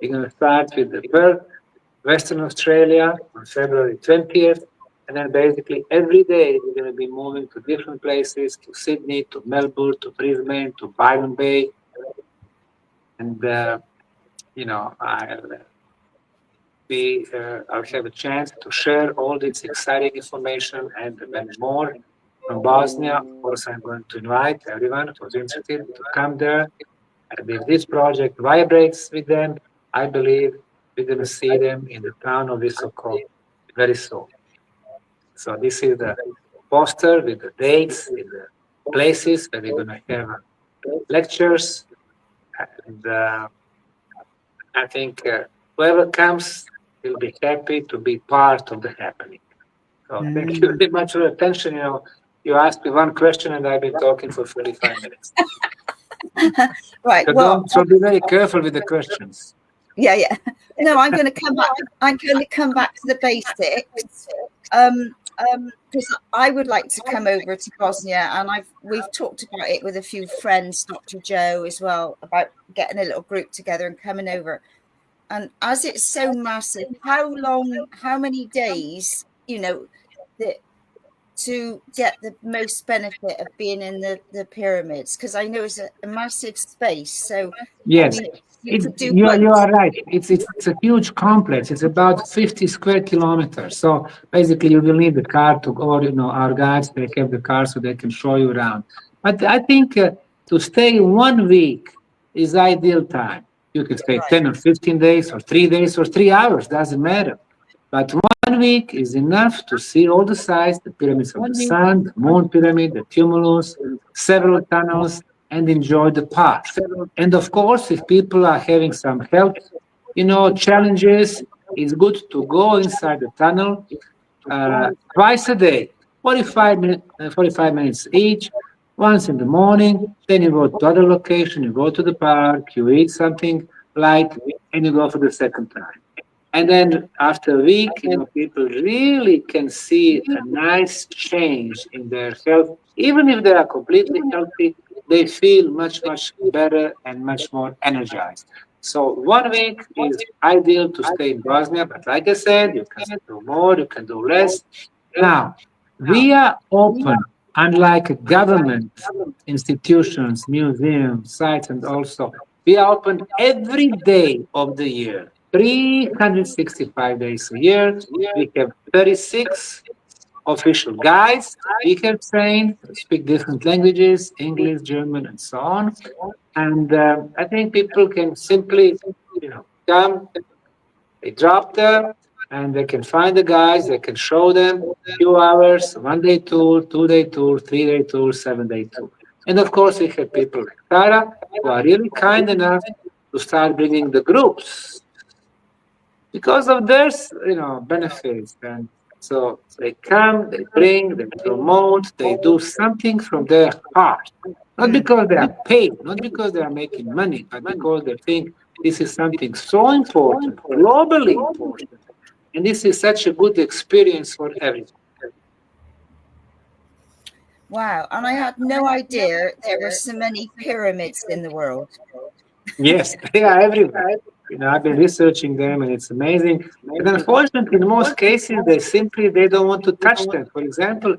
We're going to start with the Perth, Western Australia, on February 20th. And then basically every day we're going to be moving to different places, to Sydney, to Melbourne, to Brisbane, to Byron Bay. And, I'll have a chance to share all this exciting information and more from Bosnia. Of course, I'm going to invite everyone who's interested to come there. And if this project vibrates with them, I believe we're going to see them in the town of Visoko very soon. So this is the poster with the dates, with the places where we're going to have lectures. And I think whoever comes will be happy to be part of the happening. So thank you very much for your attention. You asked me one question and I've been talking for 45 minutes. Right. So be very careful with the questions. Yeah. No, I'm going to come back. I'm going to come back to the basics. Because I would like to come over to Bosnia, and we've talked about it with a few friends, Dr. Joe as well, about getting a little group together and coming over. And as it's so massive, how many days, that to get the most benefit of being in the pyramids? Because I know it's a massive space. So Yes, I mean, you could do you both. are right. It's a huge complex. It's about 50 square kilometers. So basically, you will need the car to go. Our guides, they have the car so they can show you around. But I think to stay 1 week is ideal time. You can stay 10 or 15 days or 3 days or 3 hours. Doesn't matter. But 1 week is enough to see all the sites, the pyramids of the sun, the moon pyramid, the tumulus, several tunnels, and enjoy the park. And of course, if people are having some health, challenges, it's good to go inside the tunnel twice a day, 45 minutes each. Once in the morning, then you go to other location, you go to the park, you eat something light, and you go for the second time. And then after a week, people really can see a nice change in their health. Even if they are completely healthy, they feel much, much better and much more energized. So 1 week is ideal to stay in Bosnia, but like I said, you can do more, you can do less. Now, we are open, unlike government institutions, museums, sites, and also, we are open every day of the year. 365 days a year. We have 36 official guides. We have trained to speak different languages, English, German, and so on. And I think people can simply, come, they drop there, and they can find the guides, they can show them a few hours, 1-day tour, 2-day tour, 3-day tour, 7-day tour. And of course, we have people like Tara who are really kind enough to start bringing the groups because of their benefits. And so they come, they bring, they promote, they do something from their heart, not because they are paid, not because they are making money, but because they think this is something so important, globally important, and this is such a good experience for everyone. Wow, and I had no idea there were so many pyramids in the world. Yes, they are everywhere. I've been researching them, and it's amazing. But unfortunately, in most cases, they don't want to touch them. For example,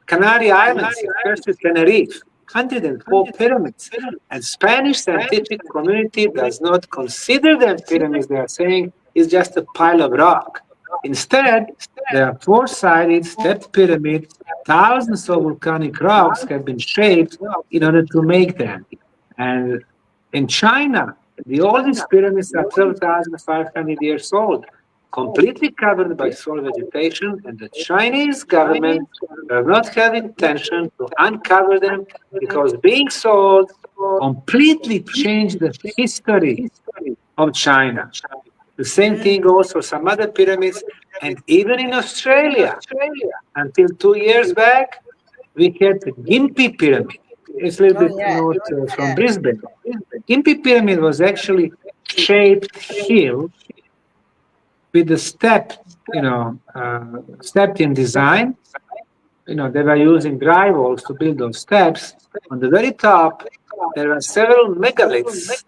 Canary Islands, especially Tenerife, 104 pyramids, and Spanish scientific community does not consider them pyramids. They are saying it's just a pile of rock. Instead, they are four-sided stepped pyramids. Thousands of volcanic rocks have been shaped in order to make them. And in China, the oldest pyramids are 12,500 years old, completely covered by soil vegetation, and the Chinese government does not have intention to uncover them because being so old completely changed the history of China. The same thing goes for some other pyramids, and even in Australia, until 2 years back, we had the Gympie Pyramid. It's a little bit north from Brisbane. Gympie Pyramid was actually shaped hill with the stepped in design. They were using drywalls to build those steps. On the very top, there are several megaliths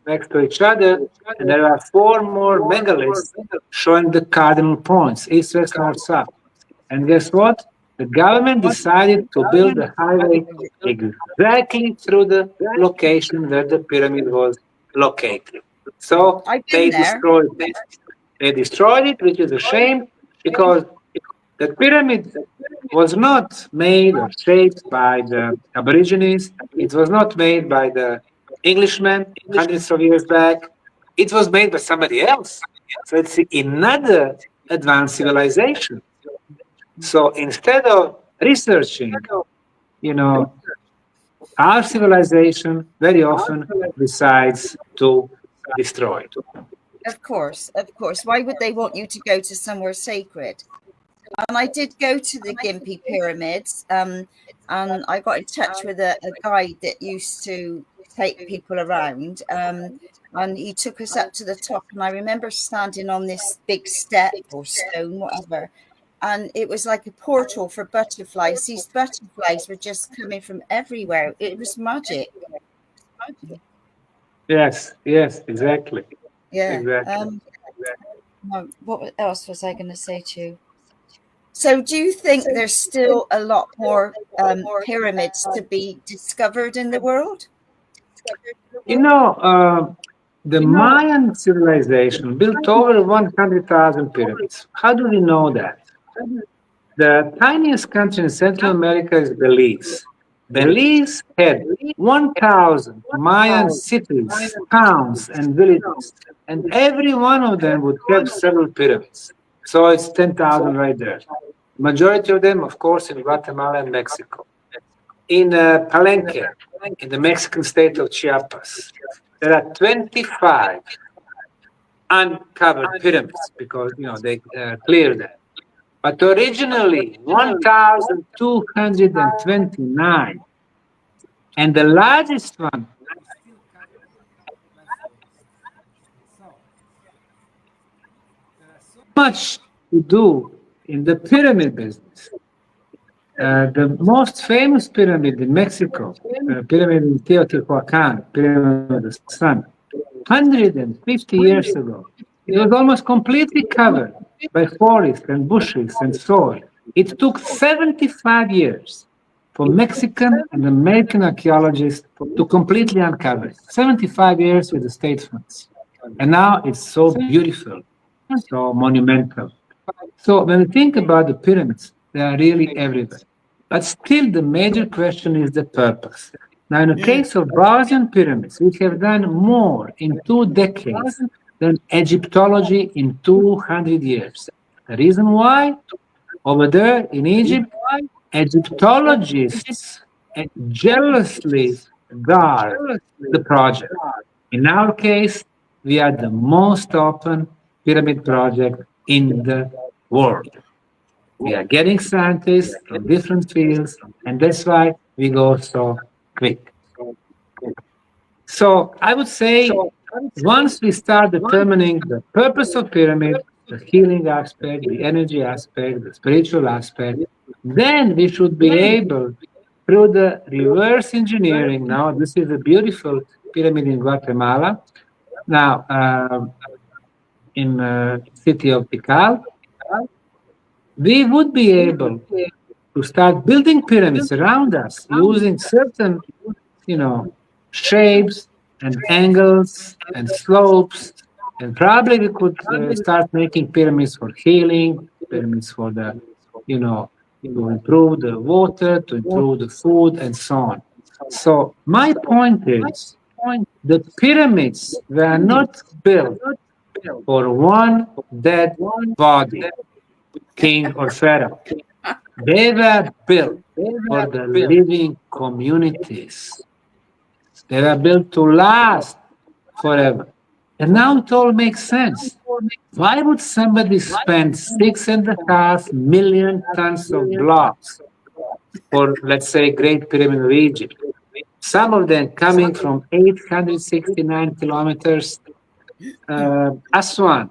next to each other, and there are 4 more megaliths showing the cardinal points, east, west, north, south. And guess what? The government decided to build the highway exactly through the location where the pyramid was located. So they destroyed it. They destroyed it, which is a shame, because the pyramid was not made or shaped by the Aborigines. It was not made by the Englishmen hundreds of years back. It was made by somebody else. So it's another advanced civilization. So instead of researching, our civilization very often decides to destroy it. Of course. Why would they want you to go to somewhere sacred? And I did go to the Gympie pyramids, and I got in touch with a guide that used to take people around, and he took us up to the top. And I remember standing on this big step or stone, whatever, and it was like a portal for butterflies. These butterflies were just coming from everywhere. It was magic. Yes, exactly. Yeah. Exactly. What else was I going to say to you? So do you think there's still a lot more pyramids to be discovered in the world? You know, the Mayan civilization built over 100,000 pyramids. How do we know that? The tiniest country in Central America is Belize. Belize had 1,000 Mayan cities, towns, and villages, and every one of them would have several pyramids. So it's 10,000 right there. Majority of them, of course, in Guatemala and Mexico. In Palenque, in the Mexican state of Chiapas, there are 25 uncovered pyramids because they cleared them. But originally 1,229, and the largest one. So much to do in the pyramid business. The most famous pyramid in Mexico, pyramid in Teotihuacan, pyramid of the sun, 150 years ago, it was almost completely covered by forest and bushes and soil. It took 75 years for Mexican and American archaeologists to completely uncover it. 75 years with the state funds. And now it's so beautiful, so monumental. So when we think about the pyramids, they are really everywhere. But still the major question is the purpose. Now, in the case of Bosnian pyramids, we have done more in 2 decades than Egyptology in 200 years. The reason why? Over there in Egypt, Egyptologists jealously guard the project. In our case, we are the most open pyramid project in the world. We are getting scientists from different fields, and that's why we go so quick. So I would say once we start determining the purpose of pyramid, the healing aspect, the energy aspect, the spiritual aspect, then we should be able, through the reverse engineering, now this is a beautiful pyramid in Guatemala, now in the city of Tikal, we would be able to start building pyramids around us using certain, shapes and angles and slopes, and probably we could start making pyramids for healing, pyramids for the, to improve the water, to improve the food, and so on. So my point is, the pyramids were not built for one dead body, king or pharaoh. They were built for the living communities. They were built to last forever. And now it all makes sense. Why would somebody spend 6.5 million tons of blocks for, let's say, Great Pyramid of Egypt? Some of them coming from 869 kilometers, Aswan,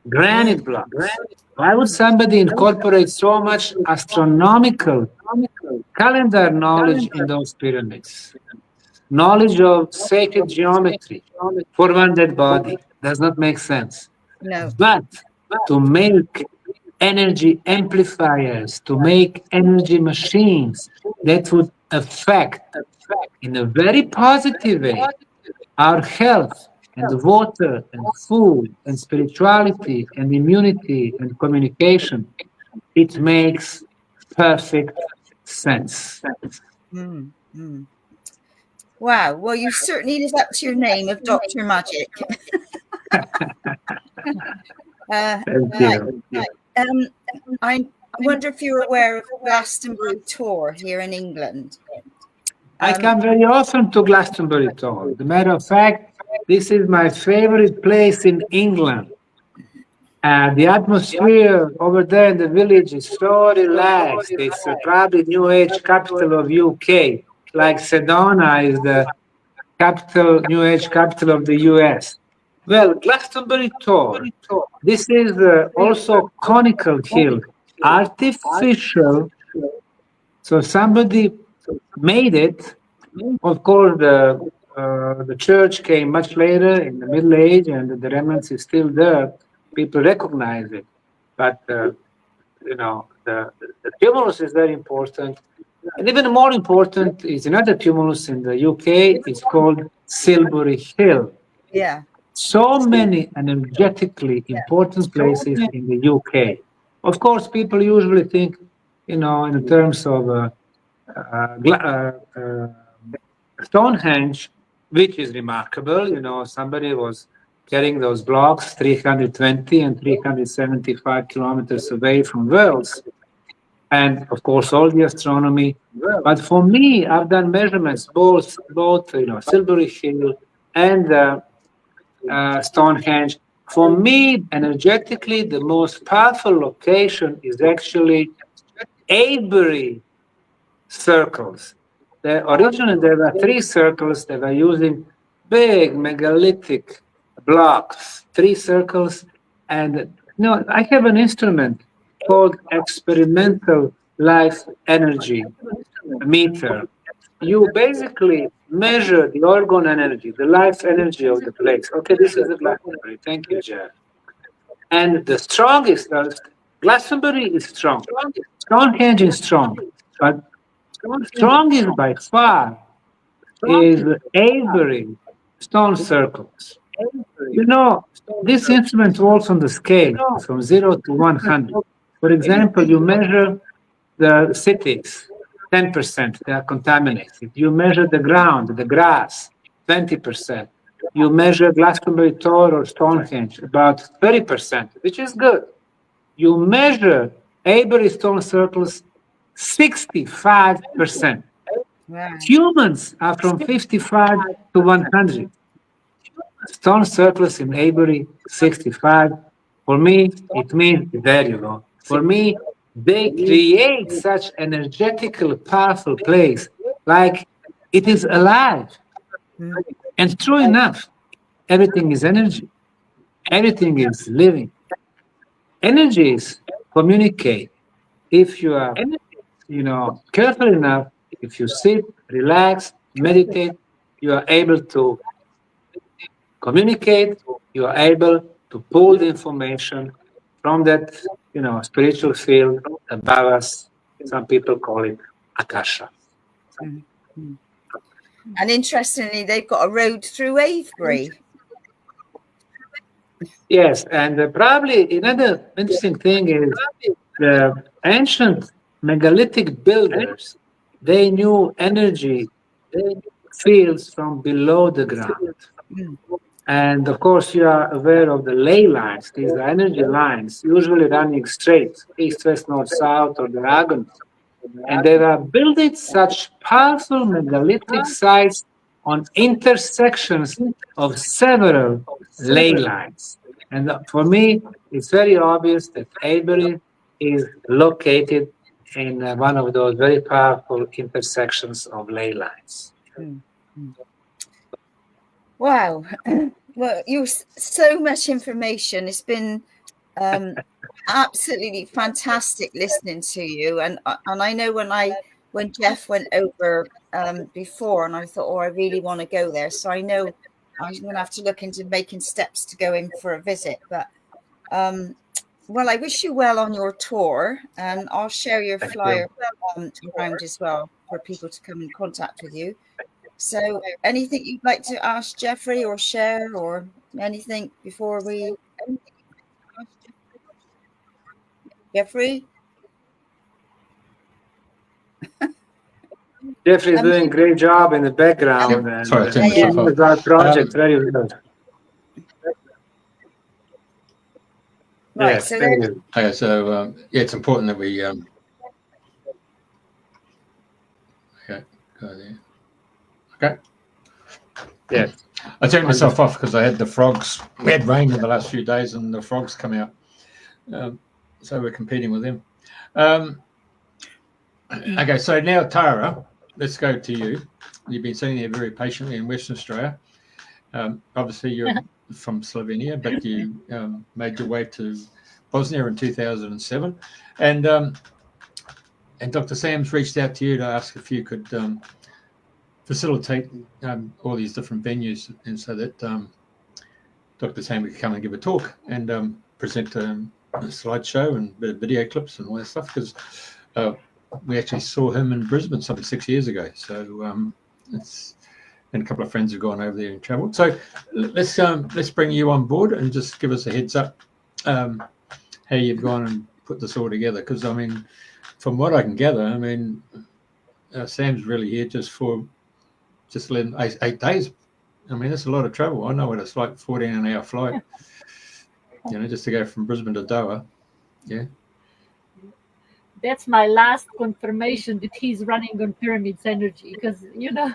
granite blocks. Why would somebody incorporate so much astronomical calendar knowledge in those pyramids? Knowledge of sacred geometry for one dead body does not make sense. No. But to make energy amplifiers, to make energy machines that would affect in a very positive way our health and water and food and spirituality and immunity and communication, it makes perfect sense. Wow. Well, you certainly live up to your name of Dr. Magic. Thank you. I wonder if you're aware of Glastonbury Tor here in England. I come very often to Glastonbury Tor. As a matter of fact, this is my favorite place in England. The atmosphere over there in the village is so relaxed. It's probably New Age capital of UK, like Sedona is the capital, New Age capital of the US. Well, Glastonbury Tor, this is also conical hill, artificial. So somebody made it. Of course, the church came much later in the Middle Age, and the remnants is still there. People recognize it, but the tumulus is very important. And even more important is another tumulus in the UK. It's called Silbury Hill. Yeah. So many energetically important places in the UK. Of course, people usually think, in terms of Stonehenge, which is remarkable. Somebody was carrying those blocks 320 and 375 kilometers away from Wales. And of course, all the astronomy. But for me, I've done measurements both Silbury Hill and Stonehenge. For me, energetically, the most powerful location is actually Avebury circles. Originally, there were 3 circles that were using big megalithic blocks, 3 circles. And I have an instrument called experimental life energy meter. You basically measure the orgone energy, the life energy of the place. Okay, this is the Glastonbury. Thank you, Jeff. And the strongest, Glastonbury is strong. Stonehenge is strong. But strongest by far is Avebury stone circles. This instrument works on the scale from 0 to 100. For example, you measure the cities, 10%, they are contaminated. You measure the ground, the grass, 20%. You measure Glastonbury Tor or Stonehenge, about 30%, which is good. You measure Avebury stone circles, 65%. Wow. Humans are from 55 to 100. Stone circles in Avebury, 65. For me, it means, there you go. For me, they create such energetical, powerful place, like it is alive. And true enough, everything is energy. Everything is living. Energies communicate. If you are, careful enough, if you sit, relax, meditate, you are able to communicate, you are able to pull the information from that, spiritual field above us. Some people call it Akasha. Mm-hmm. And interestingly, they've got a road through Avebury. Yes, and probably another interesting thing is the ancient megalithic builders, they knew energy fields from below the ground. And of course, you are aware of the ley lines. These are energy lines, usually running straight, east, west, north, south, or diagonal. And they were building such powerful megalithic sites on intersections of several ley lines. And for me, it's very obvious that Avebury is located in one of those very powerful intersections of ley lines. Wow. Well, so much information. It's been absolutely fantastic listening to you. And I know when Jeff went over before, and I thought, I really want to go there. So I know I'm going to have to look into making steps to go in for a visit. But well, I wish you well on your tour, and I'll share your flyer around as well for people to come in contact with you. So anything you'd like to ask Jeffrey or share or anything before we... Jeffrey? Jeffrey is doing a great job in the background. And sorry, our project very good. Right, yes, so okay, so it's important that we okay, go there. Okay. Yes. I turned myself off because I had the frogs. We had rain in the last few days, and the frogs come out. So we're competing with them. Okay, so now Tara, let's go to you. You've been sitting there very patiently in Western Australia. Obviously, you're from Slovenia, but you made your way to Bosnia in 2007, and Dr. Sam's reached out to you to ask if you could facilitate all these different venues, and so that Dr. Sam could come and give a talk and present slideshow and a bit of video clips and all that stuff, because we actually saw him in Brisbane some 6 years ago. So it's, and a couple of friends have gone over there and travelled. So let's bring you on board and just give us a heads up how you've gone and put this all together. Because I mean, from what I can gather, I mean, Sam's really here just for just 8 days. I mean, that's a lot of travel. I know what it's like, 14-hour flight, you know, just to go from Brisbane to Doha. Yeah. That's my last confirmation that he's running on Pyramids Energy, because, you know,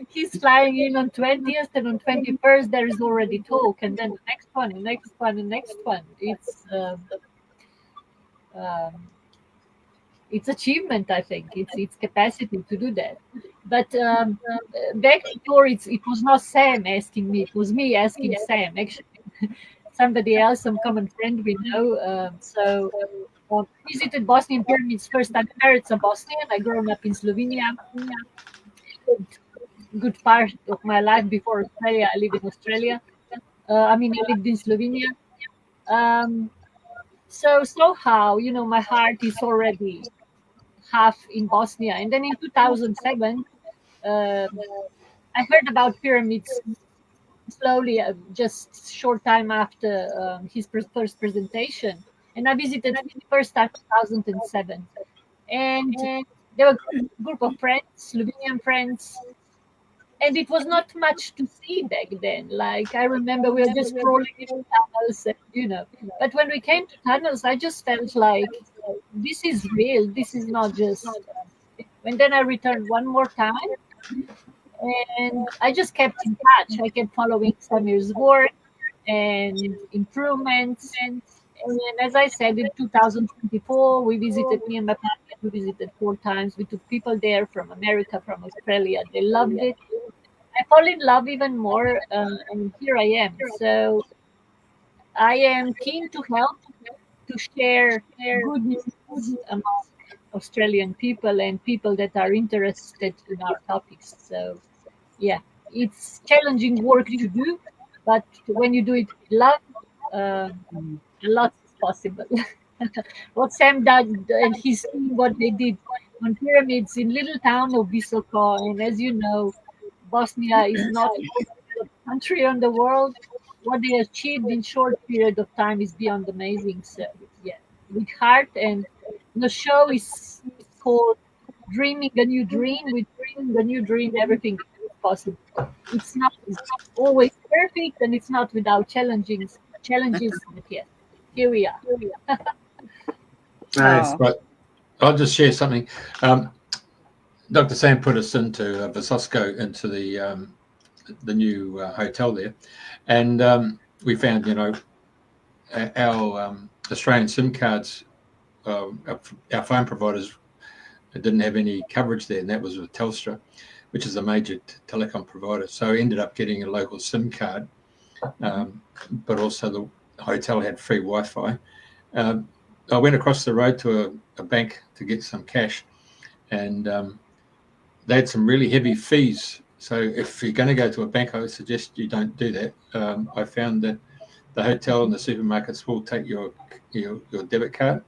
he's flying in on 20th, and on 21st there is already talk, and then the next one, the next one, the next one. It's achievement, I think. It's capacity to do that. But back before, it was not Sam asking me; it was me asking Sam. Actually, somebody else, some common friend we know. So visited Bosnian Pyramids first. I'm married to Bosnian. I grew up in Slovenia. Good part of my life before Australia, I lived in Australia. I lived in Slovenia. So somehow, you know, my heart is already half in Bosnia. And then in 2007, I heard about pyramids slowly, just short time after his first presentation. And I visited the first time 2007. And there were a group of friends, Slovenian friends, and it was not much to see back then. Like, I remember we were just crawling into tunnels, and, you know. But when we came to tunnels, I just felt like this is real. This is not just. And then I returned one more time, and I just kept in touch. I kept following Semir's work and improvements. And as I said, in 2024, we visited, me and my partner, we visited 4 times. We took people there from America, from Australia. They loved it. I fall in love even more, and here I am. So I am keen to help, to share good news among Australian people and people that are interested in our topics. So, yeah, it's challenging work to do, but when you do it with love, a lot is possible. What Sam did, and his team, what they did on pyramids in little town of Visoko, and as you know, Bosnia is not the most developed country on the world. What they achieved in short period of time is beyond amazing. So yeah, with heart, and the show is called "Dreaming a New Dream." With dreaming a new dream, everything is possible. It's not always perfect, and it's not without challenges. But yes, here we are. Nice. But I'll just share something. Dr. Sam put us into Vasosco, into the new hotel there, and we found, you know, our Australian SIM cards, our phone providers didn't have any coverage there, and that was with Telstra, which is a major telecom provider. So I ended up getting a local SIM card, but also the hotel had free Wi-Fi. I went across the road to a bank to get some cash, and they had some really heavy fees. So if you're going to go to a bank, I would suggest you don't do that. I found that the hotel and the supermarkets will take your debit card.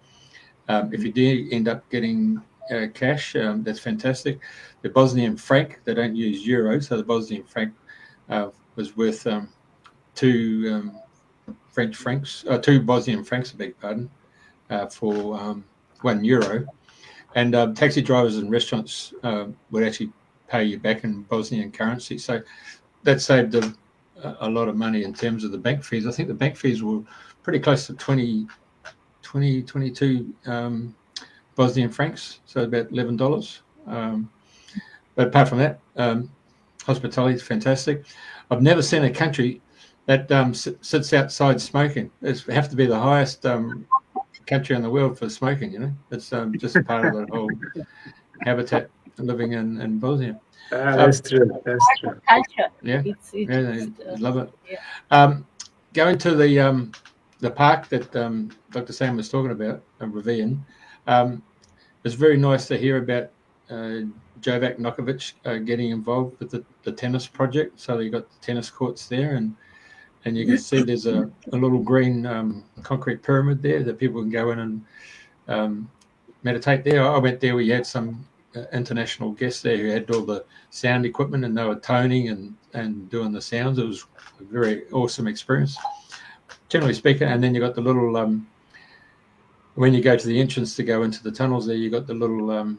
If you do end up getting cash, that's fantastic. The Bosnian franc, they don't use euros, so the Bosnian franc was worth 2 French francs, 2 Bosnian francs, I beg your pardon, for €1. And taxi drivers and restaurants would actually pay you back in Bosnian currency. So that saved a lot of money in terms of the bank fees. I think the bank fees were pretty close to 22 Bosnian francs, so about $11. But apart from that, hospitality is fantastic. I've never seen a country that sits outside smoking. It have to be the highest country in the world for smoking, you know. It's just part of the whole habitat living in Bosnia. That's true. That's true. Culture. Yeah, I love it. Yeah. Going to the park that Dr. Sam was talking about, Rivian, it's very nice to hear about Jovac Nokovic getting involved with the tennis project. So you got the tennis courts there, and and you can see there's a little green concrete pyramid there that people can go in and meditate there. I went there. We had some international guests there who had all the sound equipment, and they were toning and doing the sounds. It was a very awesome experience, generally speaking. And then you got the little when you go to the entrance to go into the tunnels there, you got the little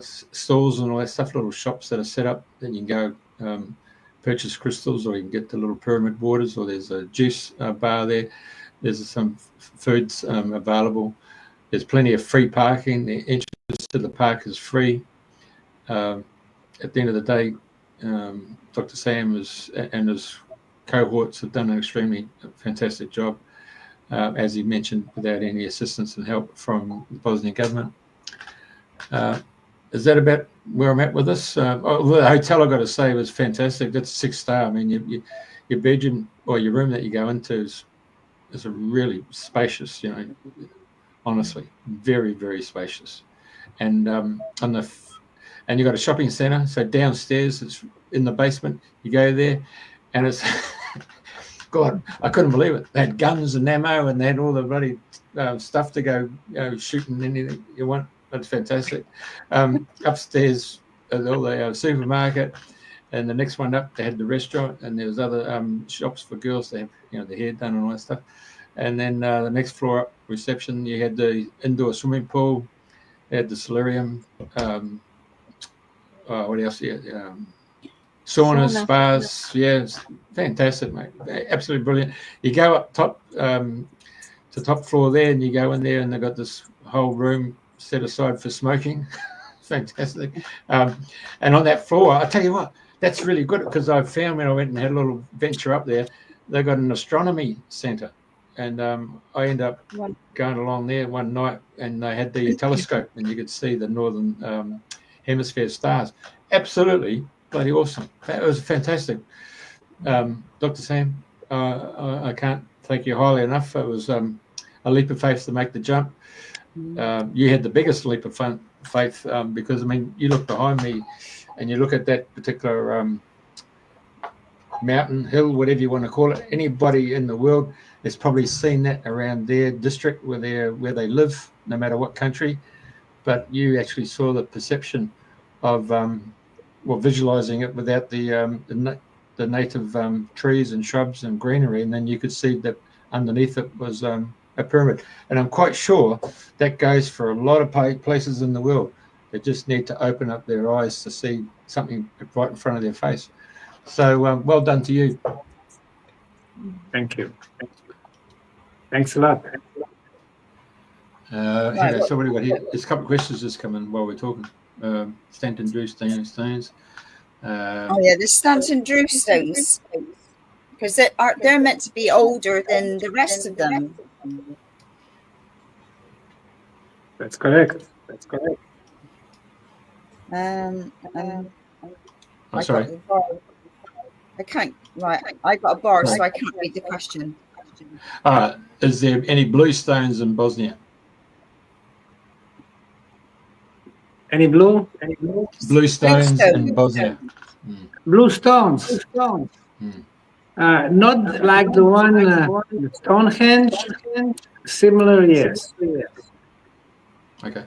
stalls and all that stuff, little shops that are set up. Then you can go purchase crystals, or you can get the little pyramid waters, or there's a juice bar there. There's some foods available. There's plenty of free parking. The entrance to the park is free. At the end of the day, Dr. Sam and his cohorts have done an extremely fantastic job, as he mentioned, without any assistance and help from the Bosnian government. Is that about where I'm at with this? The hotel, I've got to say, was fantastic. That's 6-star. I mean, your bedroom or your room that you go into is a really spacious, honestly, very, very spacious. And and you got a shopping centre. So downstairs, it's in the basement. You go there, and it's God, I couldn't believe it. They had guns and ammo, and they had all the bloody stuff to go shooting anything you want. That's fantastic. Upstairs, all the supermarket, and the next one up, they had the restaurant, and there was other shops for girls. They have, their hair done and all that stuff. And then the next floor up, reception, you had the indoor swimming pool, you had the solarium. What else? Saunas, spas. Yeah, it's fantastic, mate. Absolutely brilliant. You go up top to top floor there, and you go in there, and they've got this whole room set aside for smoking. Fantastic. And on that floor, I tell you what, that's really good, because I found when I went and had a little venture up there, they got an astronomy centre. And I ended up going along there one night, and they had the telescope, and you could see the northern hemisphere stars. Absolutely bloody awesome. It was fantastic. Dr. Sam, I can't thank you highly enough. It was a leap of faith to make the jump. You had the biggest leap of faith because, I mean, you look behind me and you look at that particular mountain, hill, whatever you want to call it. Anybody in the world has probably seen that around their district where they live, no matter what country. But you actually saw the perception of visualizing it without the native trees and shrubs and greenery, and then you could see that underneath it was a pyramid. And I'm quite sure that goes for a lot of places in the world. They just need to open up their eyes to see something right in front of their face. So well done to you. Thank you. Thanks a lot. So what do we got here? There's a couple of questions just come in while we're talking. Stanton Drew stones. The Stanton Drew stones, because they're meant to be older than the rest of them. That's correct. Sorry. I can't. Right, I got a bar, so I can't read the question. Is there any blue stones in Bosnia? Any blue? Blue stones in Bosnia. Blue stones. Not like the one Stonehenge. Similar, yes. Okay.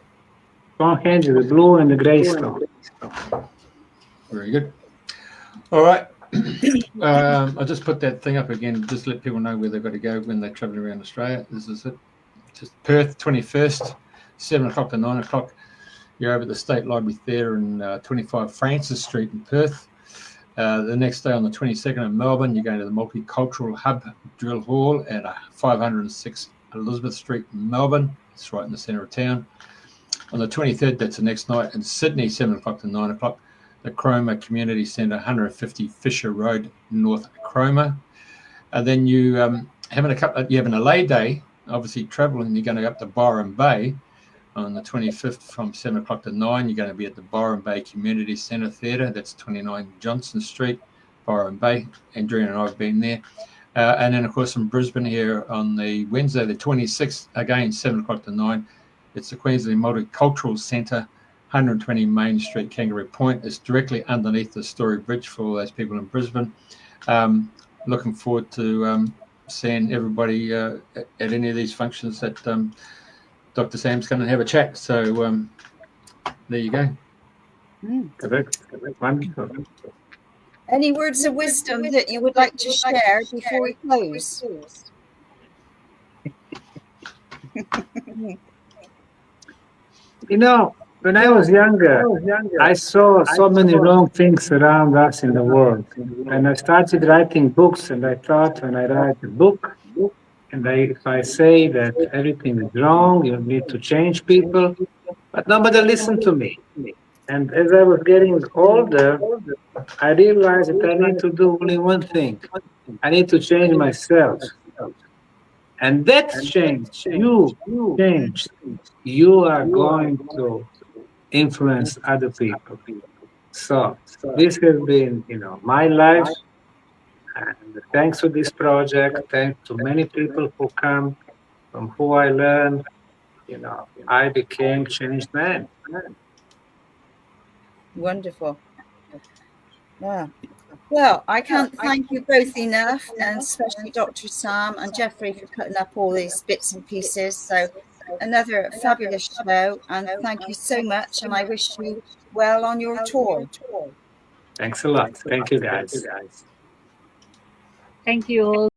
Stonehenge is the blue and the grey stone. Very good. All right. I'll just put that thing up again, just to let people know where they've got to go when they're travelling around Australia. This is it. Just Perth, 21st, 7 o'clock to 9 o'clock. You're over at the State Library Theatre in 25 Francis Street in Perth. The next day on the 22nd in Melbourne, you're going to the Multicultural Hub Drill Hall at 506 Elizabeth Street in Melbourne. It's right in the centre of town. On the 23rd, that's the next night in Sydney, 7 o'clock to 9 o'clock. The Cromer Community Centre, 150 Fisher Road, North Cromer. And then you having a lay day, obviously travelling. You're going to go up to Byron Bay on the 25th from 7 o'clock to 9. You're going to be at the Byron Bay Community Centre Theatre. That's 29 Johnson Street, Byron Bay. Andrea and I have been there. And then, of course, in Brisbane here on the Wednesday, the 26th, again, 7 o'clock to 9. It's the Queensland Multicultural Centre, 120 Main Street, Kangaroo Point. It's directly underneath the Story Bridge for all those people in Brisbane. looking forward to seeing everybody at any of these functions that Dr. Sam's going to have a chat. So there you go. Correct. Wonderful. Any words of wisdom that you would like to share before we close? You know, when I was younger, I saw so many wrong things around us in the world. And I started writing books, and I thought when I write a book, and if I say that everything is wrong, you need to change people, but nobody listened to me. And as I was getting older, I realized that I need to do only one thing. I need to change myself. And that change, you change, you are going to influence other people. So this has been, my life. And thanks to this project, thanks to many people who come, from who I learned, I became changed man. Wonderful. Yeah. Well, I can't thank you both enough, and especially Dr. Sam and Jeffrey for putting up all these bits and pieces. So another fabulous show, and thank you so much, and I wish you well on your tour. Thanks a lot. Thank you, guys. Thank you all.